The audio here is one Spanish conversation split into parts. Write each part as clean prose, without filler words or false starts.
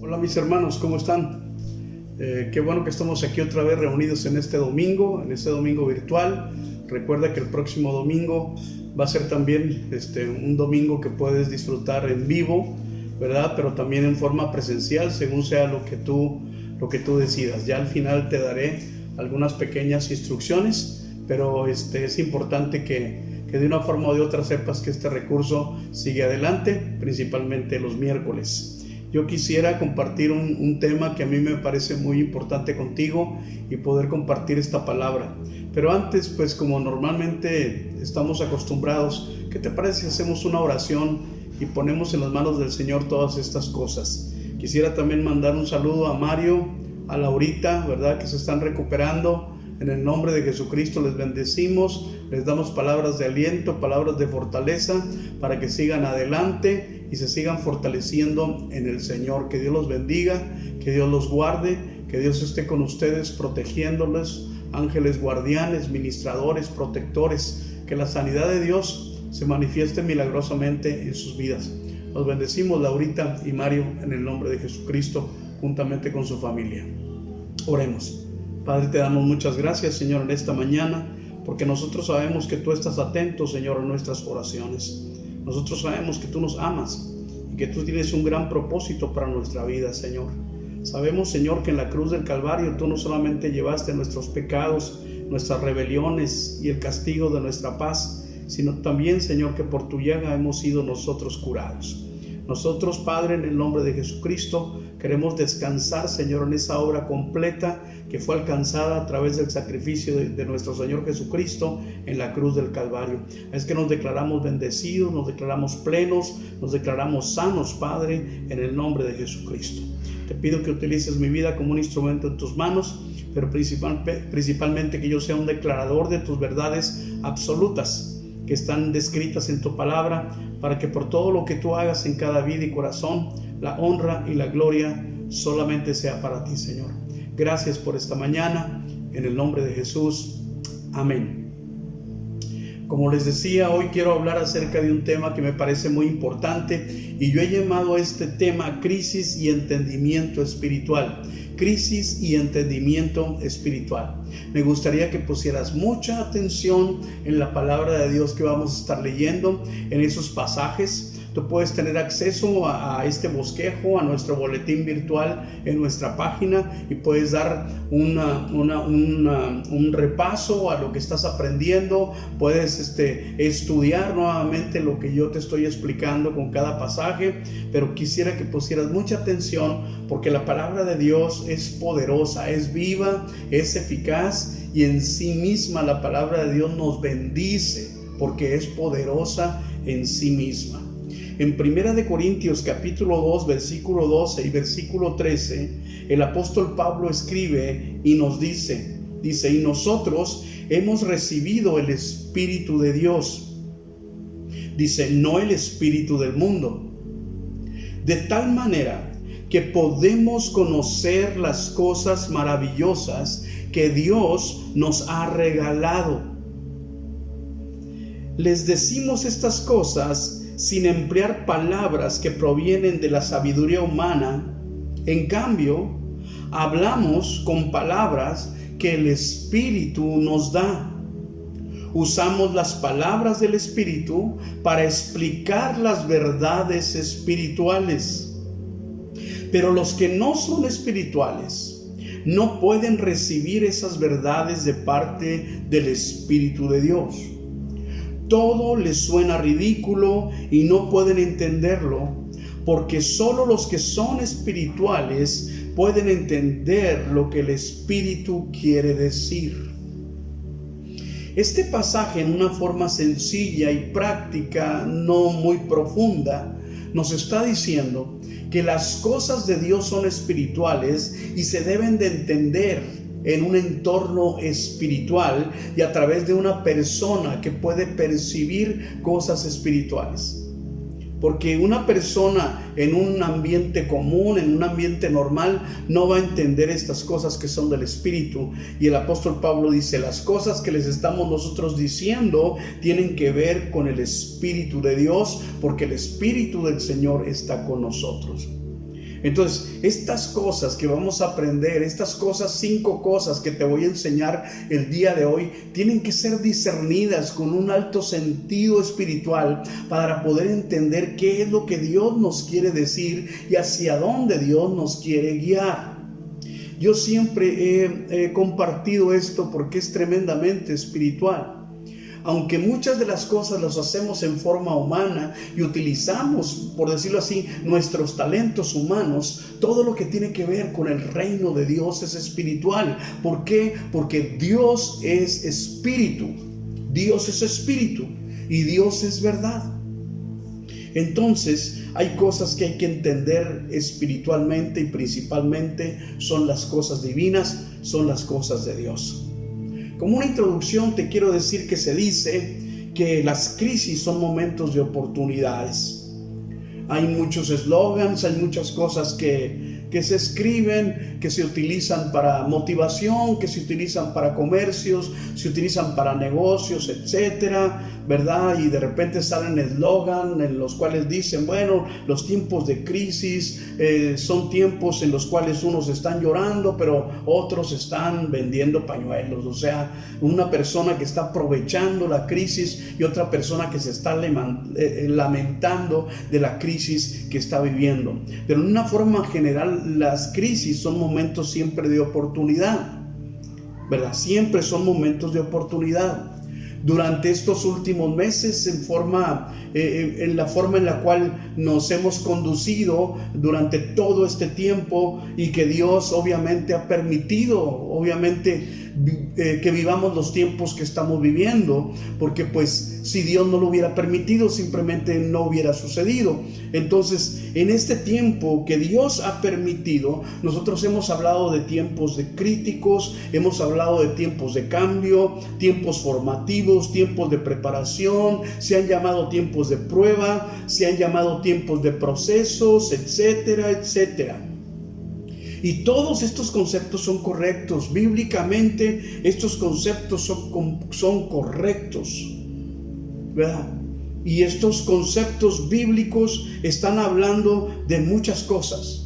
Hola mis hermanos, ¿cómo están? Qué bueno que estamos aquí otra vez reunidos en este domingo virtual. Recuerda que el próximo domingo va a ser también un domingo que puedes disfrutar en vivo, ¿verdad? Pero también en forma presencial, según sea lo que tú decidas. Ya al final te daré algunas pequeñas instrucciones, pero es importante que de una forma o de otra sepas que este recurso sigue adelante, principalmente los miércoles. Yo quisiera compartir un tema que a mí me parece muy importante contigo y poder compartir esta palabra. Pero antes, pues como normalmente estamos acostumbrados, ¿qué te parece si hacemos una oración y ponemos en las manos del Señor todas estas cosas? Quisiera también mandar un saludo a Mario, a Laurita, ¿verdad? Que se están recuperando. En el nombre de Jesucristo les bendecimos, les damos palabras de aliento, palabras de fortaleza para que sigan adelante y se sigan fortaleciendo en el Señor. Que Dios los bendiga, que Dios los guarde, que Dios esté con ustedes protegiéndoles, ángeles guardianes, ministradores, protectores, que la sanidad de Dios se manifieste milagrosamente en sus vidas. Los bendecimos, Laurita y Mario, en el nombre de Jesucristo, juntamente con su familia. Oremos. Padre, te damos muchas gracias, Señor, en esta mañana, porque nosotros sabemos que tú estás atento, Señor, a nuestras oraciones. Nosotros sabemos que tú nos amas y que tú tienes un gran propósito para nuestra vida, Señor. Sabemos, Señor, que en la cruz del Calvario tú no solamente llevaste nuestros pecados, nuestras rebeliones y el castigo de nuestra paz, sino también, Señor, que por tu llaga hemos sido nosotros curados. Nosotros, Padre, en el nombre de Jesucristo, queremos descansar, Señor, en esa obra completa que fue alcanzada a través del sacrificio de nuestro Señor Jesucristo en la cruz del Calvario. Es que nos declaramos bendecidos, nos declaramos plenos, nos declaramos sanos, Padre, en el nombre de Jesucristo. Te pido que utilices mi vida como un instrumento en tus manos, pero principalmente que yo sea un declarador de tus verdades absolutas que están descritas en tu palabra, para que por todo lo que tú hagas en cada vida y corazón, la honra y la gloria solamente sea para ti, Señor. Gracias por esta mañana, en el nombre de Jesús. Amén. Como les decía, hoy quiero hablar acerca de un tema que me parece muy importante y yo he llamado a este tema crisis y entendimiento espiritual. Crisis y entendimiento espiritual. Me gustaría que pusieras mucha atención en la palabra de Dios que vamos a estar leyendo, en esos pasajes. Tú puedes tener acceso a este bosquejo, a nuestro boletín virtual en nuestra página y puedes dar un repaso a lo que estás aprendiendo. Puedes estudiar nuevamente lo que yo te estoy explicando con cada pasaje, pero quisiera que pusieras mucha atención porque la palabra de Dios es poderosa, es viva, es eficaz y en sí misma la palabra de Dios nos bendice porque es poderosa en sí misma. En 1 Corintios capítulo 2 versículo 12 y versículo 13 el apóstol Pablo escribe y nos dice y nosotros hemos recibido el Espíritu de Dios, dice, no el espíritu del mundo, de tal manera que podemos conocer las cosas maravillosas que Dios nos ha regalado. Les decimos estas cosas sin emplear palabras que provienen de la sabiduría humana. En cambio, hablamos con palabras que el Espíritu nos da. Usamos las palabras del Espíritu para explicar las verdades espirituales. Pero los que no son espirituales no pueden recibir esas verdades de parte del Espíritu de Dios. Todo les suena ridículo y no pueden entenderlo, porque solo los que son espirituales pueden entender lo que el Espíritu quiere decir. Este pasaje, en una forma sencilla y práctica, no muy profunda, nos está diciendo que las cosas de Dios son espirituales y se deben de entender en un entorno espiritual y a través de una persona que puede percibir cosas espirituales. Porque una persona en un ambiente común, en un ambiente normal, no va a entender estas cosas que son del Espíritu. Y el apóstol Pablo dice, las cosas que les estamos nosotros diciendo tienen que ver con el Espíritu de Dios, porque el Espíritu del Señor está con nosotros. Entonces, estas cosas que vamos a aprender, estas cosas, 5 cosas que te voy a enseñar el día de hoy, tienen que ser discernidas con un alto sentido espiritual para poder entender qué es lo que Dios nos quiere decir y hacia dónde Dios nos quiere guiar. Yo siempre he compartido esto porque es tremendamente espiritual. Aunque muchas de las cosas las hacemos en forma humana y utilizamos, por decirlo así, nuestros talentos humanos, todo lo que tiene que ver con el reino de Dios es espiritual. ¿Por qué? Porque Dios es espíritu. Dios es espíritu y Dios es verdad. Entonces, hay cosas que hay que entender espiritualmente y principalmente son las cosas divinas, son las cosas de Dios. Como una introducción te quiero decir que se dice que las crisis son momentos de oportunidades. Hay muchos eslogans, hay muchas cosas que se escriben, que se utilizan para motivación, que se utilizan para comercios, se utilizan para negocios, etcétera, ¿verdad? Y de repente salen eslogan en los cuales dicen, bueno, los tiempos de crisis son tiempos en los cuales unos están llorando, pero otros están vendiendo pañuelos. O sea, una persona que está aprovechando la crisis y otra persona que se está lamentando de la crisis que está viviendo. Pero en una forma general, las crisis son momentos siempre de oportunidad, ¿verdad? Siempre son momentos de oportunidad. Durante estos últimos meses, en la forma en la cual nos hemos conducido durante todo este tiempo y que Dios obviamente ha permitido, que vivamos los tiempos que estamos viviendo, porque pues si Dios no lo hubiera permitido, simplemente no hubiera sucedido. Entonces, en este tiempo que Dios ha permitido, nosotros hemos hablado de tiempos de críticos, hemos hablado de tiempos de cambio, tiempos formativos, tiempos de preparación, se han llamado tiempos de prueba, se han llamado tiempos de procesos, etcétera, etcétera. Y todos estos conceptos son correctos. Bíblicamente estos conceptos son correctos, ¿verdad? Y estos conceptos bíblicos están hablando de muchas cosas.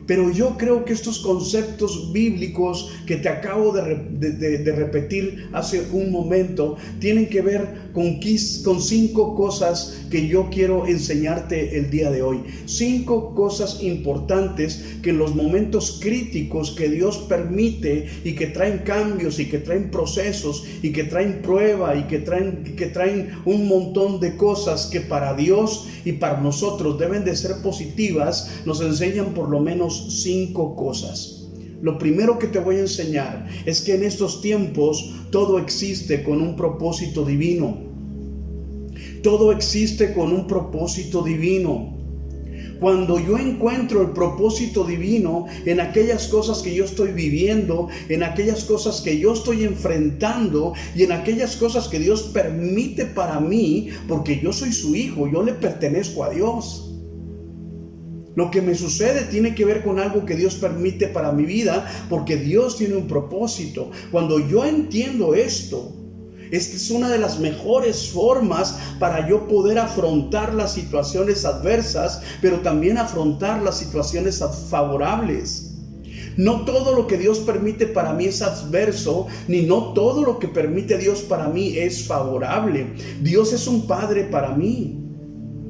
Pero yo creo que estos conceptos bíblicos que te acabo de repetir hace un momento tienen que ver con 5 cosas que yo quiero enseñarte el día de hoy. 5 cosas importantes que en los momentos críticos que Dios permite y que traen cambios y que traen procesos y que traen prueba y que traen un montón de cosas que para Dios y para nosotros deben de ser positivas, nos enseñan por lo menos 5 cosas. Lo primero que te voy a enseñar es que en estos tiempos todo existe con un propósito divino. Todo existe con un propósito divino. Cuando yo encuentro el propósito divino en aquellas cosas que yo estoy viviendo, en aquellas cosas que yo estoy enfrentando y en aquellas cosas que Dios permite para mí, porque yo soy su hijo, yo le pertenezco a Dios. Lo que me sucede tiene que ver con algo que Dios permite para mi vida, porque Dios tiene un propósito. Cuando yo entiendo esto, esta es una de las mejores formas para yo poder afrontar las situaciones adversas, pero también afrontar las situaciones favorables. No todo lo que Dios permite para mí es adverso, ni no todo lo que permite Dios para mí es favorable. Dios es un padre para mí.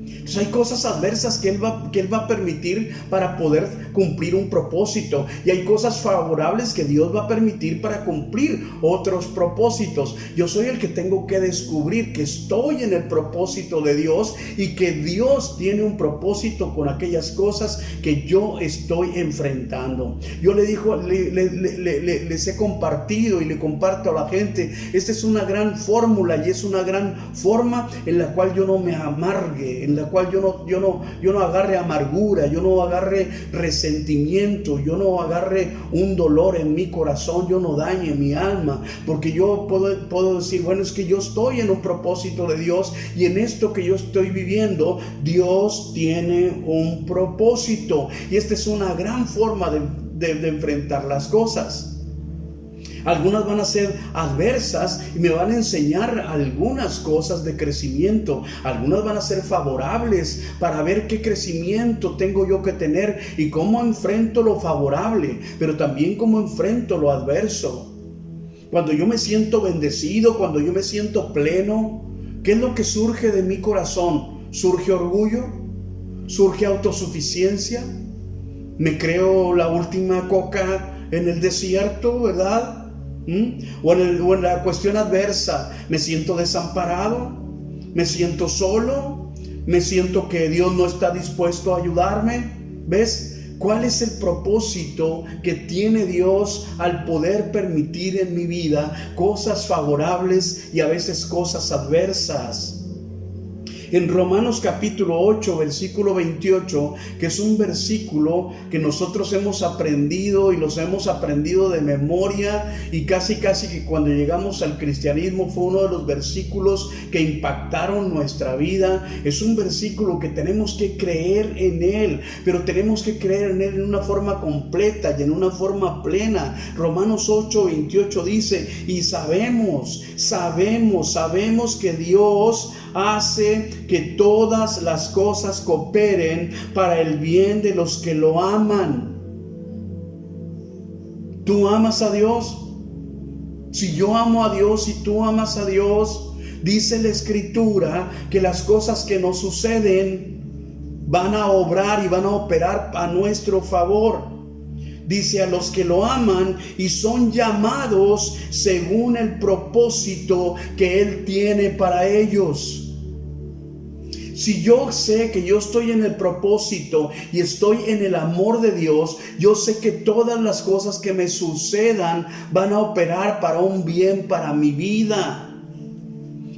Entonces hay cosas adversas que Él va a permitir para poder cumplir un propósito. Y hay cosas favorables que Dios va a permitir para cumplir otros propósitos. Yo soy el que tengo que descubrir que estoy en el propósito de Dios y que Dios tiene un propósito con aquellas cosas que yo estoy enfrentando. Yo les he compartido y le comparto a la gente. Esta es una gran fórmula y es una gran forma en la cual yo no me amargue, en la cual yo no agarre amargura, yo no agarre resentimiento, yo no agarre un dolor en mi corazón, yo no dañe mi alma, porque yo puedo decir, bueno, es que yo estoy en un propósito de Dios y en esto que yo estoy viviendo, Dios tiene un propósito. Y esta es una gran forma de enfrentar las cosas. Algunas van a ser adversas y me van a enseñar algunas cosas de crecimiento. Algunas van a ser favorables para ver qué crecimiento tengo yo que tener y cómo enfrento lo favorable, pero también cómo enfrento lo adverso. Cuando yo me siento bendecido, cuando yo me siento pleno, ¿qué es lo que surge de mi corazón? ¿Surge orgullo? ¿Surge autosuficiencia? ¿Me creo la última coca en el desierto, verdad? O en la cuestión adversa, ¿me siento desamparado? ¿Me siento solo? ¿Me siento que Dios no está dispuesto a ayudarme? ¿Ves? ¿Cuál es el propósito que tiene Dios al poder permitir en mi vida cosas favorables y a veces cosas adversas? En Romanos capítulo 8, versículo 28, que es un versículo que nosotros hemos aprendido y los hemos aprendido de memoria, y casi que cuando llegamos al cristianismo fue uno de los versículos que impactaron nuestra vida. Es un versículo que tenemos que creer en él, pero tenemos que creer en él en una forma completa y en una forma plena. Romanos 8, 28 dice: y sabemos que Dios hace que todas las cosas cooperen para el bien de los que lo aman. ¿Tú amas a Dios? Si yo amo a Dios y tú amas a Dios, dice la Escritura que las cosas que nos suceden van a obrar y van a operar a nuestro favor. Dice: a los que lo aman y son llamados según el propósito que Él tiene para ellos. Si yo sé que yo estoy en el propósito y estoy en el amor de Dios, yo sé que todas las cosas que me sucedan van a operar para un bien para mi vida.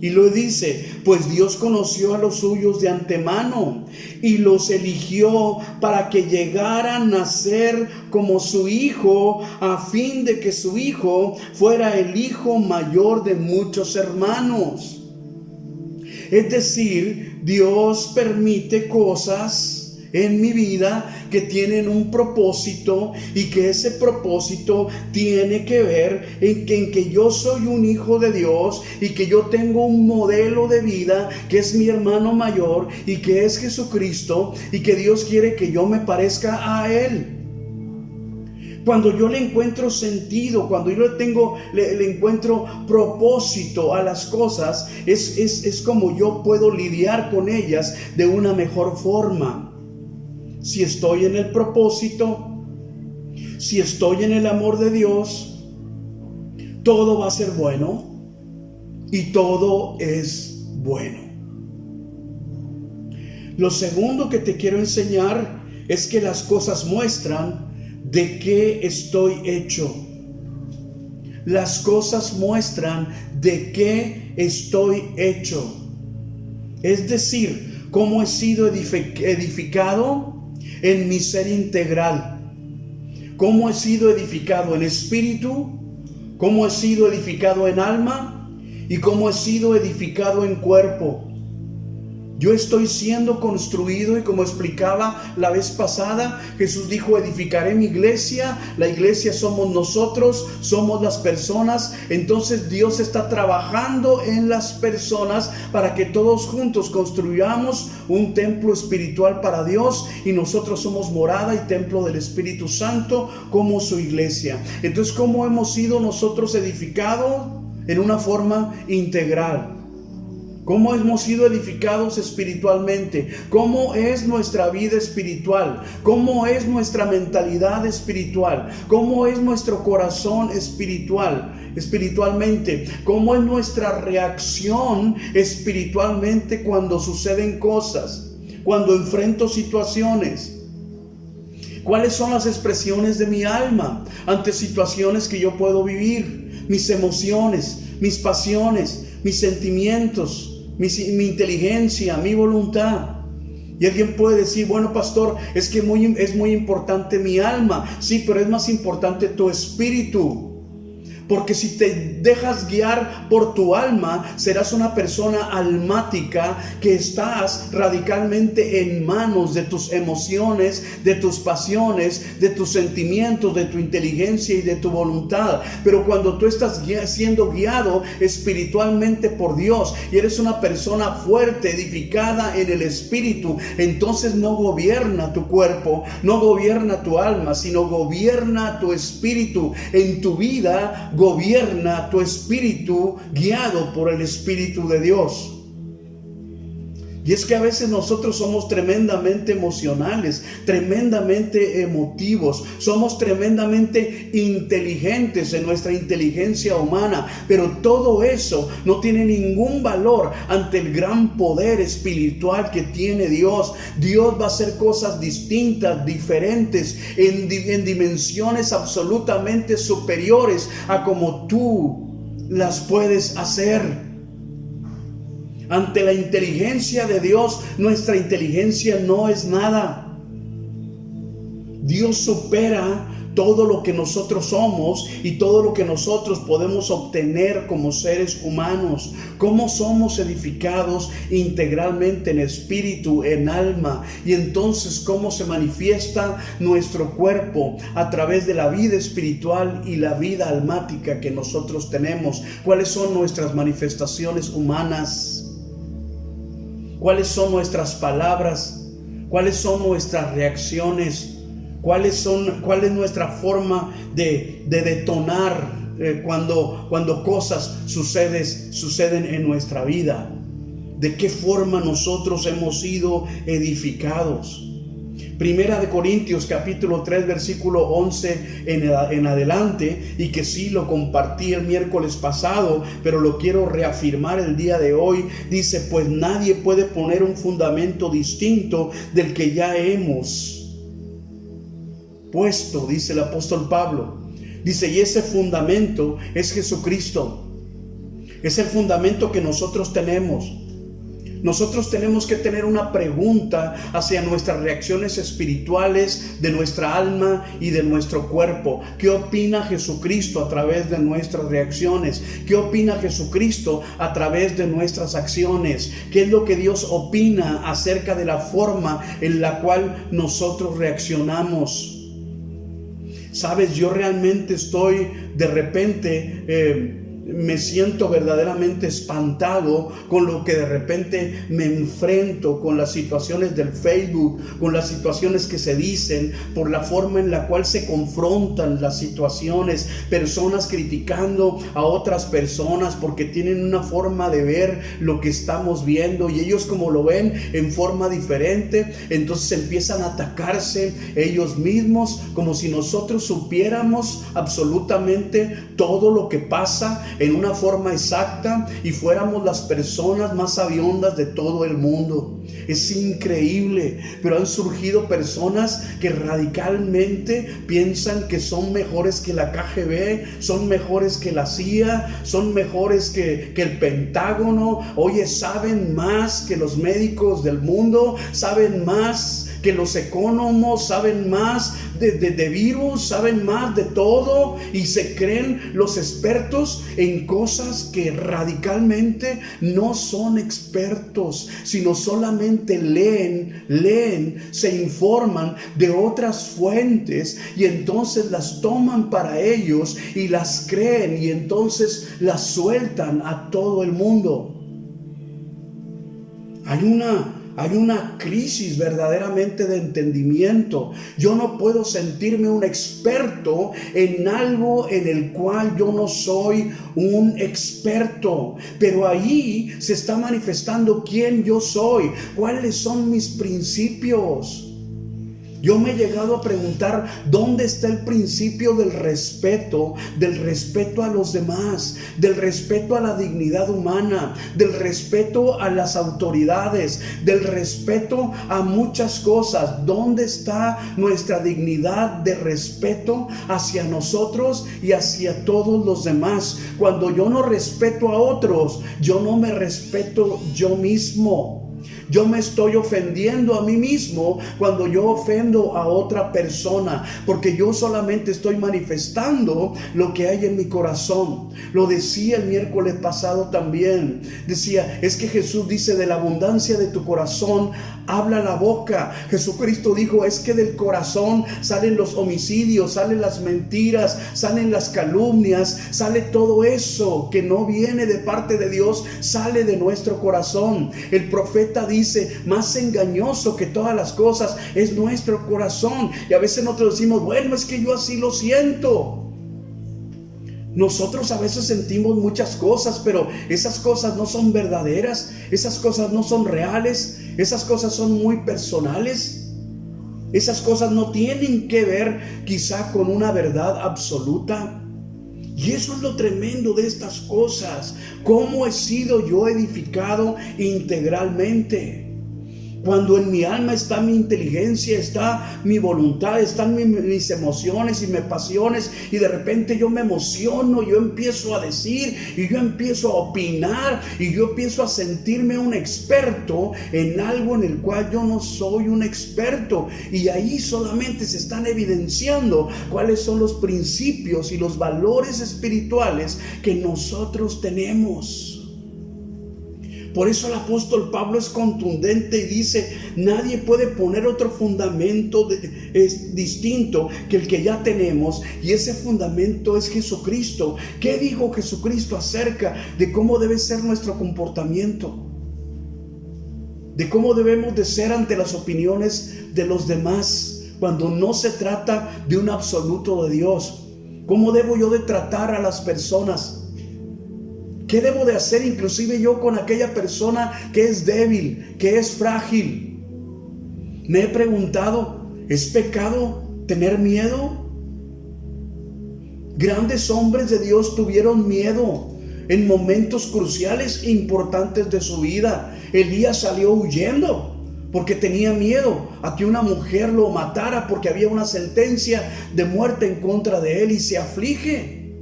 Y lo dice: pues Dios conoció a los suyos de antemano y los eligió para que llegaran a ser como su Hijo, a fin de que su Hijo fuera el hijo mayor de muchos hermanos. Es decir, Dios permite cosas en mi vida que tienen un propósito, y que ese propósito tiene que ver en que yo soy un hijo de Dios y que yo tengo un modelo de vida que es mi hermano mayor y que es Jesucristo, y que Dios quiere que yo me parezca a Él. Cuando yo le encuentro sentido, cuando yo le encuentro propósito a las cosas, es como yo puedo lidiar con ellas de una mejor forma. Si estoy en el propósito, si estoy en el amor de Dios, todo va a ser bueno y todo es bueno. Lo segundo que te quiero enseñar es que las cosas muestran de qué estoy hecho. Las cosas muestran de qué estoy hecho. Es decir, cómo he sido edificado en mi ser integral. Cómo he sido edificado en espíritu, cómo he sido edificado en alma y cómo he sido edificado en cuerpo. Yo estoy siendo construido, y como explicaba la vez pasada, Jesús dijo: edificaré mi iglesia. La iglesia somos nosotros, somos las personas. Entonces Dios está trabajando en las personas para que todos juntos construyamos un templo espiritual para Dios, y nosotros somos morada y templo del Espíritu Santo como su iglesia. Entonces, ¿cómo hemos sido nosotros edificados? En una forma integral. ¿Cómo hemos sido edificados espiritualmente? ¿Cómo es nuestra vida espiritual? ¿Cómo es nuestra mentalidad espiritual? ¿Cómo es nuestro corazón espiritualmente? ¿Cómo es nuestra reacción espiritualmente cuando suceden cosas? Cuando enfrento situaciones. ¿Cuáles son las expresiones de mi alma ante situaciones que yo puedo vivir? Mis emociones, mis pasiones, mis sentimientos, mi inteligencia, mi voluntad. Y alguien puede decir: bueno, pastor, es que es muy importante mi alma. Sí, pero es más importante tu espíritu. Porque si te dejas guiar por tu alma, serás una persona almática que estás radicalmente en manos de tus emociones, de tus pasiones, de tus sentimientos, de tu inteligencia y de tu voluntad. Pero cuando tú estás siendo guiado espiritualmente por Dios y eres una persona fuerte, edificada en el Espíritu, entonces no gobierna tu cuerpo, no gobierna tu alma, sino gobierna tu espíritu. En tu vida gobierna tu espíritu guiado por el Espíritu de Dios. Y es que a veces nosotros somos tremendamente emocionales, tremendamente emotivos, somos tremendamente inteligentes en nuestra inteligencia humana, pero todo eso no tiene ningún valor ante el gran poder espiritual que tiene Dios. Dios va a hacer cosas distintas, diferentes, en dimensiones absolutamente superiores a como tú las puedes hacer. Ante la inteligencia de Dios, nuestra inteligencia no es nada. Dios supera todo lo que nosotros somos y todo lo que nosotros podemos obtener como seres humanos. Cómo somos edificados integralmente en espíritu, en alma, y entonces cómo se manifiesta nuestro cuerpo a través de la vida espiritual y la vida almática que nosotros tenemos. ¿Cuáles son nuestras manifestaciones humanas? ¿Cuáles son nuestras palabras? ¿Cuáles son nuestras reacciones? ¿Cuál es nuestra forma de detonar cuando cosas suceden en nuestra vida? ¿De qué forma nosotros hemos sido edificados? Primera de Corintios capítulo 3 versículo 11 en adelante, y que sí lo compartí el miércoles pasado, pero lo quiero reafirmar el día de hoy. Dice: pues nadie puede poner un fundamento distinto del que ya hemos puesto, dice el apóstol Pablo. Dice, y ese fundamento es Jesucristo. Es el fundamento que nosotros tenemos. Nosotros tenemos que tener una pregunta hacia nuestras reacciones espirituales de nuestra alma y de nuestro cuerpo. ¿Qué opina Jesucristo a través de nuestras reacciones? ¿Qué opina Jesucristo a través de nuestras acciones? ¿Qué es lo que Dios opina acerca de la forma en la cual nosotros reaccionamos? Sabes, yo realmente estoy de repente... me siento verdaderamente espantado con lo que de repente me enfrento, con las situaciones del Facebook, con las situaciones que se dicen, por la forma en la cual se confrontan las situaciones, personas criticando a otras personas porque tienen una forma de ver lo que estamos viendo y ellos como lo ven en forma diferente, entonces empiezan a atacarse ellos mismos como si nosotros supiéramos absolutamente todo lo que pasa en una forma exacta y fuéramos las personas más sabiondas de todo el mundo. Es increíble, pero han surgido personas que radicalmente piensan que son mejores que la KGB, son mejores que la CIA, son mejores que el Pentágono. Oye, saben más que los médicos del mundo, saben más que los economos, saben más de virus, saben más de todo y se creen los expertos en cosas que radicalmente no son expertos, sino solamente leen, se informan de otras fuentes y entonces las toman para ellos y las creen y entonces las sueltan a todo el mundo. Hay una crisis verdaderamente de entendimiento. Yo no puedo sentirme un experto en algo en el cual yo no soy un experto. Pero ahí se está manifestando quién yo soy, cuáles son mis principios. Yo me he llegado a preguntar dónde está el principio del respeto a los demás, del respeto a la dignidad humana, del respeto a las autoridades, del respeto a muchas cosas. ¿Dónde está nuestra dignidad de respeto hacia nosotros y hacia todos los demás? Cuando yo no respeto a otros, yo no me respeto yo mismo. Yo me estoy ofendiendo a mí mismo cuando yo ofendo a otra persona, porque yo solamente estoy manifestando lo que hay en mi corazón. Lo decía el miércoles pasado también. Decía, es que Jesús dice, de la abundancia de tu corazón habla la boca. Jesucristo dijo, es que del corazón salen los homicidios, salen las mentiras, salen las calumnias, sale todo eso que no viene de parte de Dios, sale de nuestro corazón. El profeta dice, más engañoso que todas las cosas es nuestro corazón. Y a veces nosotros decimos, bueno, es que yo así lo siento. Nosotros a veces sentimos muchas cosas, pero esas cosas no son verdaderas, esas cosas no son reales, esas cosas son muy personales. Esas cosas no tienen que ver quizá con una verdad absoluta. Y eso es lo tremendo de estas cosas. ¿Cómo he sido yo edificado integralmente? Cuando en mi alma está mi inteligencia, está mi voluntad, están mis emociones y mis pasiones, y de repente yo me emociono, yo empiezo a decir, y yo empiezo a opinar, y yo empiezo a sentirme un experto en algo en el cual yo no soy un experto. Y ahí solamente se están evidenciando cuáles son los principios y los valores espirituales que nosotros tenemos. Por eso el apóstol Pablo es contundente y dice, nadie puede poner otro fundamento distinto que el que ya tenemos, y ese fundamento es Jesucristo. ¿Qué dijo Jesucristo acerca de cómo debe ser nuestro comportamiento? De cómo debemos de ser ante las opiniones de los demás cuando no se trata de un absoluto de Dios. ¿Cómo debo yo de tratar a las personas? ¿Qué debo de hacer inclusive yo con aquella persona que es débil, que es frágil? Me he preguntado, ¿es pecado tener miedo? Grandes hombres de Dios tuvieron miedo en momentos cruciales e importantes de su vida. Elías salió huyendo porque tenía miedo a que una mujer lo matara, porque había una sentencia de muerte en contra de él, y se aflige.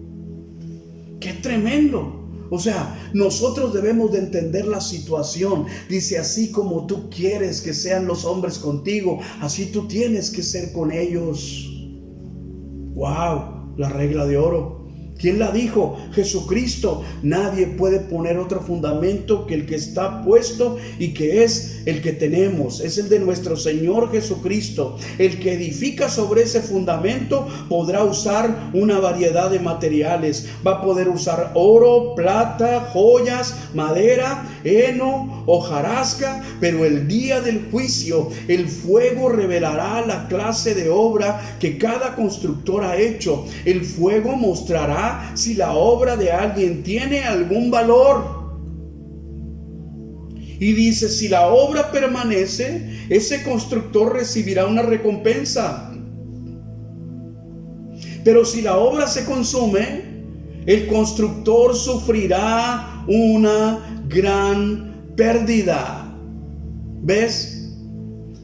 ¡Qué tremendo! O sea, nosotros debemos de entender la situación. Dice, así como tú quieres que sean los hombres contigo, así tú tienes que ser con ellos. ¡Wow! La regla de oro. ¿Quién la dijo? Jesucristo. Nadie puede poner otro fundamento que el que está puesto y que es el que tenemos. Es el de nuestro Señor Jesucristo. El que edifica sobre ese fundamento podrá usar una variedad de materiales. Va a poder usar oro, plata, joyas, madera, heno, hojarasca, pero el día del juicio el fuego revelará la clase de obra que cada constructor ha hecho. El fuego mostrará si la obra de alguien tiene algún valor. Y dice, si la obra permanece, ese constructor recibirá una recompensa. Pero si la obra se consume, el constructor sufrirá una gran pérdida. ¿Ves?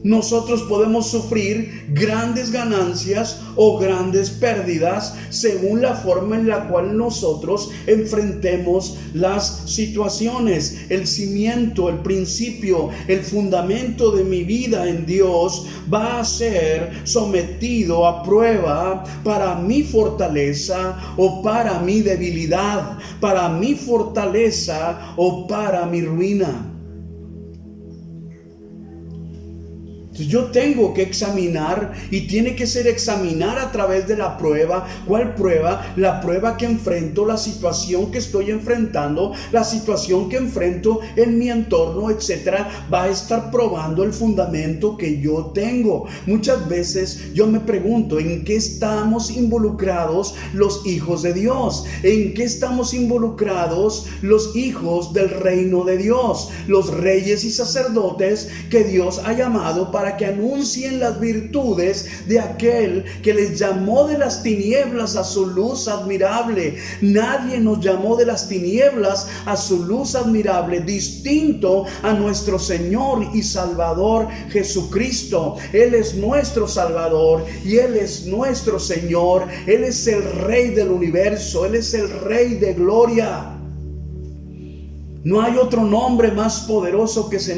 Nosotros podemos sufrir grandes ganancias o grandes pérdidas según la forma en la cual nosotros enfrentemos las situaciones. El cimiento, el principio, el fundamento de mi vida en Dios va a ser sometido a prueba para mi fortaleza o para mi debilidad, para mi fortaleza o para mi ruina. Entonces yo tengo que examinar, y tiene que ser examinar a través de la prueba. ¿Cuál prueba? La prueba que enfrento, la situación que estoy enfrentando, la situación que enfrento en mi entorno, etcétera, va a estar probando el fundamento que yo tengo. Muchas veces yo me pregunto, ¿en qué estamos involucrados los hijos de Dios? ¿En qué estamos involucrados los hijos del reino de Dios? Los reyes y sacerdotes que Dios ha llamado para que anuncien las virtudes de aquel que les llamó de las tinieblas a su luz admirable. Nadie nos llamó de las tinieblas a su luz admirable, distinto a nuestro Señor y Salvador Jesucristo. Él es nuestro Salvador y Él es nuestro Señor. Él es el Rey del universo, Él es el Rey de gloria. No hay otro nombre más poderoso que se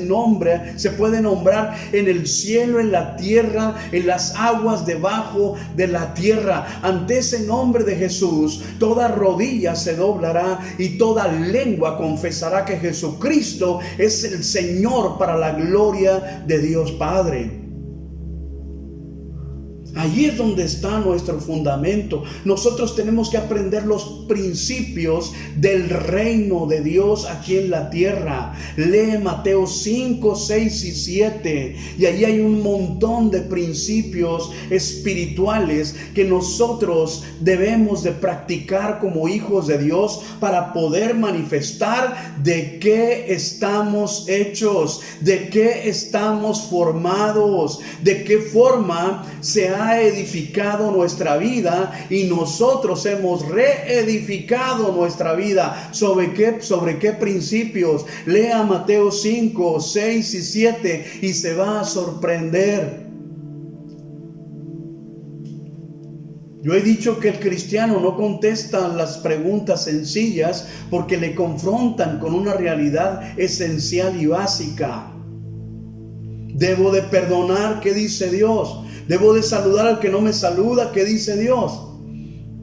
puede nombrar en el cielo, en la tierra, en las aguas debajo de la tierra. Ante ese nombre de Jesús, toda rodilla se doblará y toda lengua confesará que Jesucristo es el Señor, para la gloria de Dios Padre. Allí es donde está nuestro fundamento. Nosotros tenemos que aprender los principios del reino de Dios aquí en la tierra. Lee Mateo 5, 6 y 7. Y allí hay un montón de principios espirituales que nosotros debemos de practicar como hijos de Dios para poder manifestar de qué estamos hechos, de qué estamos formados, de qué forma se ha edificado nuestra vida, y nosotros hemos reedificado nuestra vida. ¿Sobre qué principios? Lea Mateo 5, 6 y 7 y se va a sorprender. Yo he dicho que el cristiano no contesta las preguntas sencillas porque le confrontan con una realidad esencial y básica. Debo de perdonar, ¿qué dice Dios? Debo de saludar al que no me saluda, ¿qué dice Dios?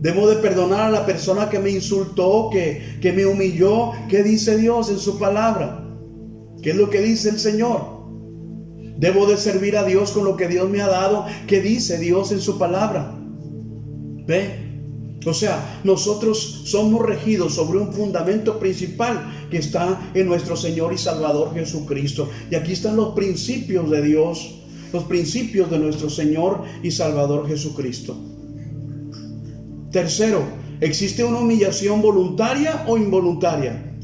Debo de perdonar a la persona que me insultó, que me humilló, ¿qué dice Dios en su palabra? ¿Qué es lo que dice el Señor? Debo de servir a Dios con lo que Dios me ha dado, ¿qué dice Dios en su palabra? ¿Ve? O sea, nosotros somos regidos sobre un fundamento principal que está en nuestro Señor y Salvador Jesucristo. Y aquí están los principios de Dios, los principios de nuestro Señor y Salvador Jesucristo. Tercero, ¿existe una humillación voluntaria o involuntaria?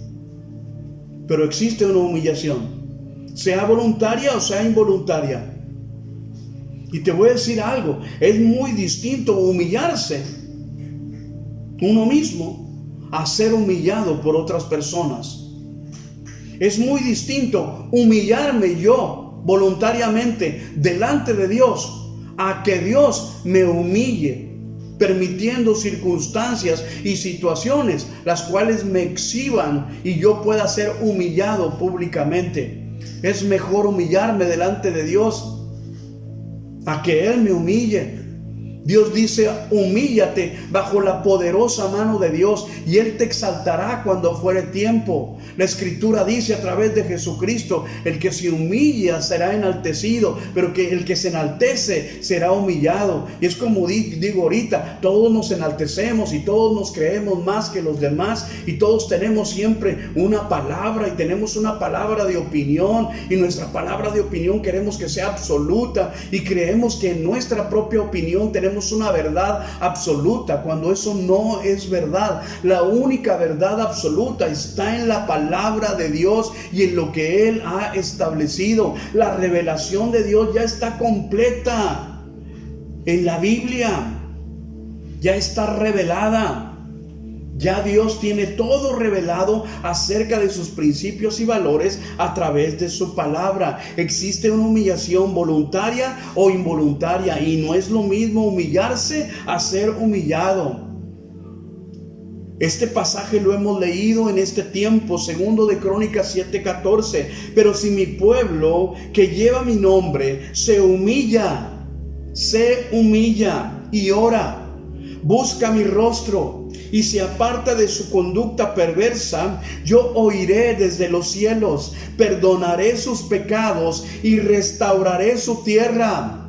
Pero existe una humillación, sea voluntaria o sea involuntaria. Y te voy a decir algo, es muy distinto humillarse uno mismo a ser humillado por otras personas. Es muy distinto humillarme yo voluntariamente delante de Dios a que Dios me humille, permitiendo circunstancias y situaciones las cuales me exhiban y yo pueda ser humillado públicamente. Es mejor humillarme delante de Dios a que Él me humille. Dios dice: humíllate bajo la poderosa mano de Dios y Él te exaltará cuando fuere tiempo. La Escritura dice a través de Jesucristo: el que se humilla será enaltecido, pero que el que se enaltece será humillado. Y es como digo ahorita, todos nos enaltecemos y todos nos creemos más que los demás, y todos tenemos siempre una palabra y tenemos una palabra de opinión, y nuestra palabra de opinión queremos que sea absoluta y creemos que en nuestra propia opinión tenemos una verdad absoluta, cuando eso no es verdad. La única verdad absoluta está en la palabra de Dios y en lo que Él ha establecido. La revelación de Dios ya está completa en la Biblia, ya está revelada. Ya Dios tiene todo revelado acerca de sus principios y valores a través de su palabra. Existe una humillación voluntaria o involuntaria, y no es lo mismo humillarse a ser humillado. Este pasaje lo hemos leído en este tiempo, segundo de Crónicas 7:14. Pero si mi pueblo, que lleva mi nombre, se humilla y ora, busca mi rostro y se aparta de su conducta perversa, yo oiré desde los cielos, perdonaré sus pecados y restauraré su tierra.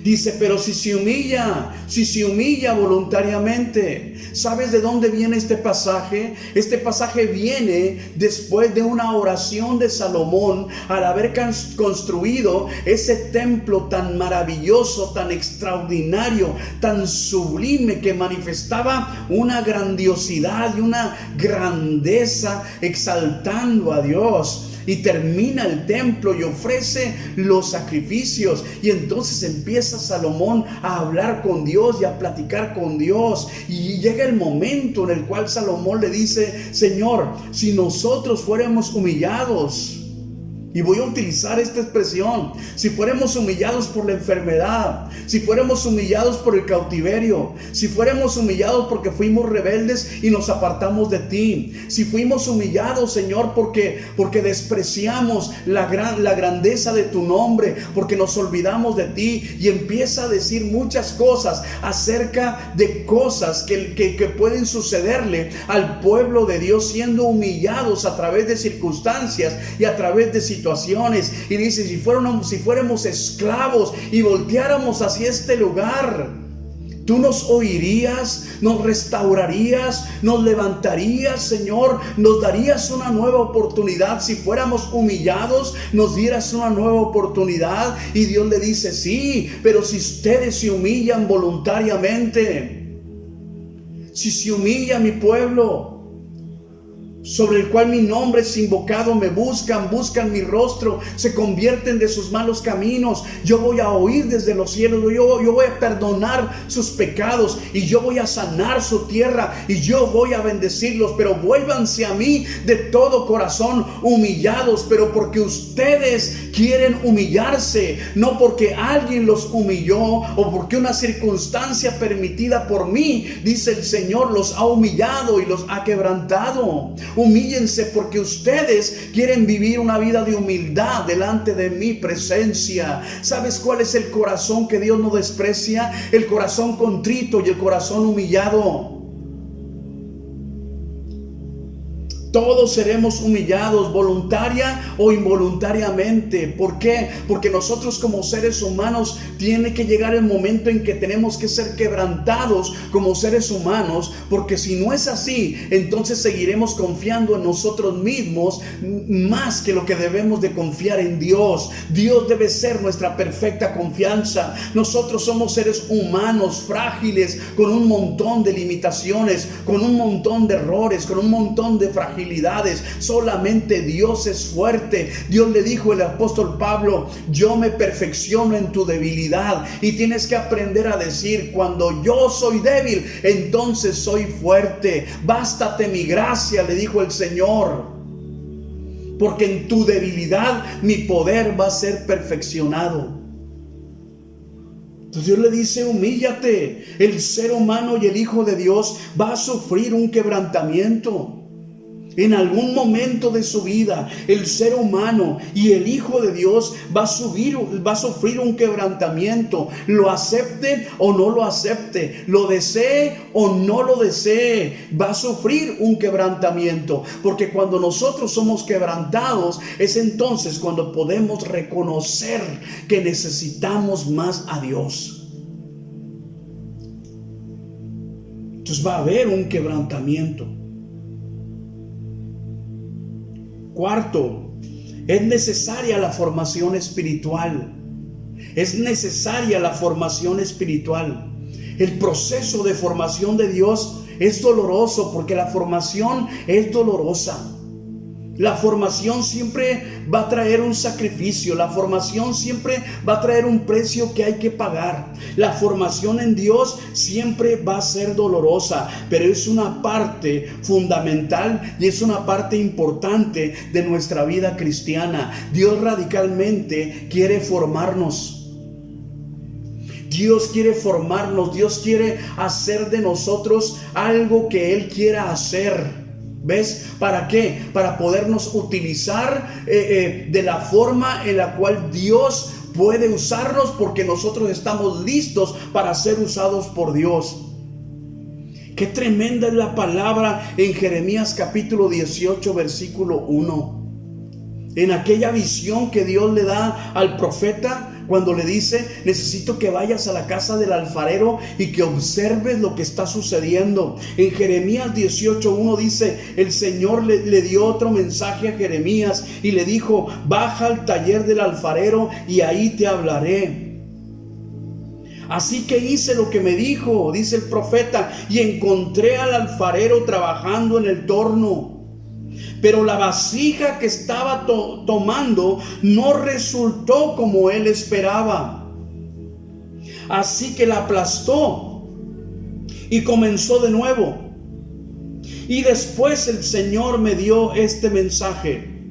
Dice, pero si se humilla voluntariamente. ¿Sabes de dónde viene este pasaje? Este pasaje viene después de una oración de Salomón al haber construido ese templo tan maravilloso, tan extraordinario, tan sublime, que manifestaba una grandiosidad y una grandeza exaltando a Dios. Y termina el templo y ofrece los sacrificios, y entonces empieza Salomón a hablar con Dios y a platicar con Dios, y llega el momento en el cual Salomón le dice: Señor, si nosotros fuéramos humillados Y voy a utilizar esta expresión: si fuéramos humillados por la enfermedad, si fuéramos humillados por el cautiverio, si fuéramos humillados porque fuimos rebeldes y nos apartamos de ti, si fuimos humillados, Señor, porque despreciamos la grandeza de tu nombre, porque nos olvidamos de ti, y empieza a decir muchas cosas acerca de cosas que pueden sucederle al pueblo de Dios siendo humillados a través de circunstancias y a través de situaciones. Y dice: si fuéramos esclavos y volteáramos hacia este lugar, tú nos oirías, nos restaurarías, nos levantarías, Señor, nos darías una nueva oportunidad. Si fuéramos humillados, nos dieras una nueva oportunidad. Y Dios le dice: sí, pero si ustedes se humillan voluntariamente, si se humilla mi pueblo, sobre el cual mi nombre es invocado, me buscan mi rostro, se convierten de sus malos caminos, yo voy a oír desde los cielos, yo voy a perdonar sus pecados, y yo voy a sanar su tierra, y yo voy a bendecirlos. Pero vuélvanse a mí de todo corazón, humillados, pero porque ustedes quieren humillarse, no porque alguien los humilló o porque una circunstancia permitida por mí, dice el Señor, los ha humillado y los ha quebrantado. Humíllense porque ustedes quieren vivir una vida de humildad delante de mi presencia. ¿Sabes cuál es el corazón que Dios no desprecia? El corazón contrito y el corazón humillado. Todos seremos humillados, voluntaria o involuntariamente. ¿Por qué? Porque nosotros como seres humanos tiene que llegar el momento en que tenemos que ser quebrantados como seres humanos, porque si no es así, entonces seguiremos confiando en nosotros mismos más que lo que debemos de confiar en Dios. Dios debe ser nuestra perfecta confianza. Nosotros somos seres humanos frágiles, con un montón de limitaciones, con un montón de errores, con un montón de fragilidades. Solamente Dios es fuerte. Dios le dijo al apóstol Pablo: yo me perfecciono en tu debilidad. Y tienes que aprender a decir: cuando yo soy débil, entonces soy fuerte. Bástate mi gracia, le dijo el Señor, porque en tu debilidad mi poder va a ser perfeccionado. Entonces Dios le dice: humíllate. El ser humano y el Hijo de Dios va a sufrir un quebrantamiento. En algún momento de su vida, el ser humano y el Hijo de Dios va a sufrir un quebrantamiento. Lo acepte o no lo acepte, lo desee o no lo desee, va a sufrir un quebrantamiento. Porque cuando nosotros somos quebrantados, es entonces cuando podemos reconocer que necesitamos más a Dios. Entonces va a haber un quebrantamiento. Cuarto, es necesaria la formación espiritual. Es necesaria la formación espiritual. El proceso de formación de Dios es doloroso, porque la formación es dolorosa. La formación siempre va a traer un sacrificio. La formación siempre va a traer un precio que hay que pagar. La formación en Dios siempre va a ser dolorosa, pero es una parte fundamental y es una parte importante de nuestra vida cristiana. Dios radicalmente quiere formarnos. Dios quiere formarnos. Dios quiere hacer de nosotros algo que Él quiera hacer. ¿Ves? ¿Para qué? Para podernos utilizar de la forma en la cual Dios puede usarnos, porque nosotros estamos listos para ser usados por Dios. Qué tremenda es la palabra en Jeremías capítulo 18, versículo 1. En aquella visión que Dios le da al profeta, cuando le dice: necesito que vayas a la casa del alfarero y que observes lo que está sucediendo. En Jeremías 18:1 dice: el Señor le dio otro mensaje a Jeremías y le dijo: baja al taller del alfarero y ahí te hablaré. Así que hice lo que me dijo, dice el profeta, y encontré al alfarero trabajando en el torno. Pero la vasija que estaba tomando no resultó como él esperaba. Así que la aplastó y comenzó de nuevo. Y después el Señor me dio este mensaje: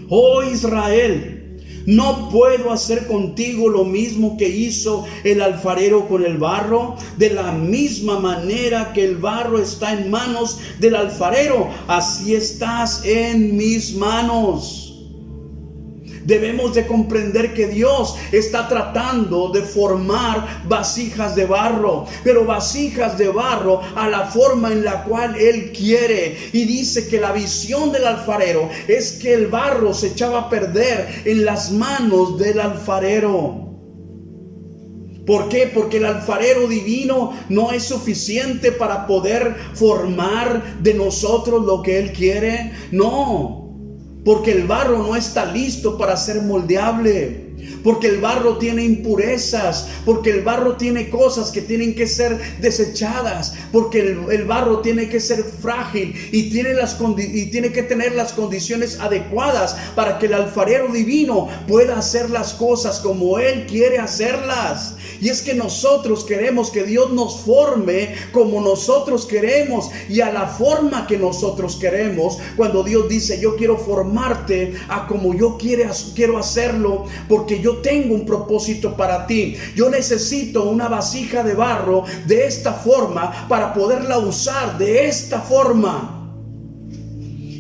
Oh Israel, ¿no puedo hacer contigo lo mismo que hizo el alfarero con el barro? De la misma manera que el barro está en manos del alfarero, así estás en mis manos. Debemos de comprender que Dios está tratando de formar vasijas de barro, pero vasijas de barro a la forma en la cual Él quiere. Y dice que la visión del alfarero es que el barro se echaba a perder en las manos del alfarero. ¿Por qué? Porque el alfarero divino no es suficiente para poder formar de nosotros lo que Él quiere. No. Porque el barro no está listo para ser moldeable. Porque el barro tiene impurezas. Porque el barro tiene cosas que tienen que ser desechadas. Porque el barro tiene que ser frágil. Y tiene que tener las condiciones adecuadas para que el alfarero divino pueda hacer las cosas como Él quiere hacerlas. Y es que nosotros queremos que Dios nos forme como nosotros queremos y a la forma que nosotros queremos. Cuando Dios dice: yo quiero formarte a como yo quiero hacerlo, porque yo tengo un propósito para ti. Yo necesito una vasija de barro de esta forma para poderla usar de esta forma.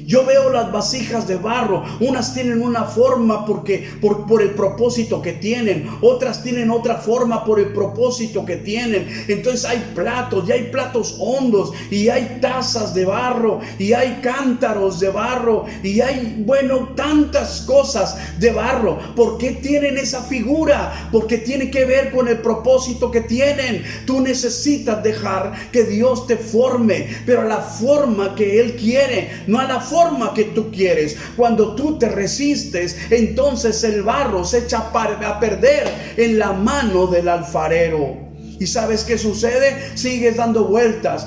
Yo veo las vasijas de barro, unas tienen una forma por el propósito que tienen, otras tienen otra forma por el propósito que tienen. Entonces hay platos, y hay platos hondos, y hay tazas de barro, y hay cántaros de barro, y hay, tantas cosas de barro. ¿Por qué tienen esa figura? Porque tiene que ver con el propósito que tienen. Tú necesitas dejar que Dios te forme, pero a la forma que Él quiere, no a la forma que tú quieres. Cuando tú te resistes, entonces el barro se echa a perder en la mano del alfarero. ¿Y sabes qué sucede? Sigues dando vueltas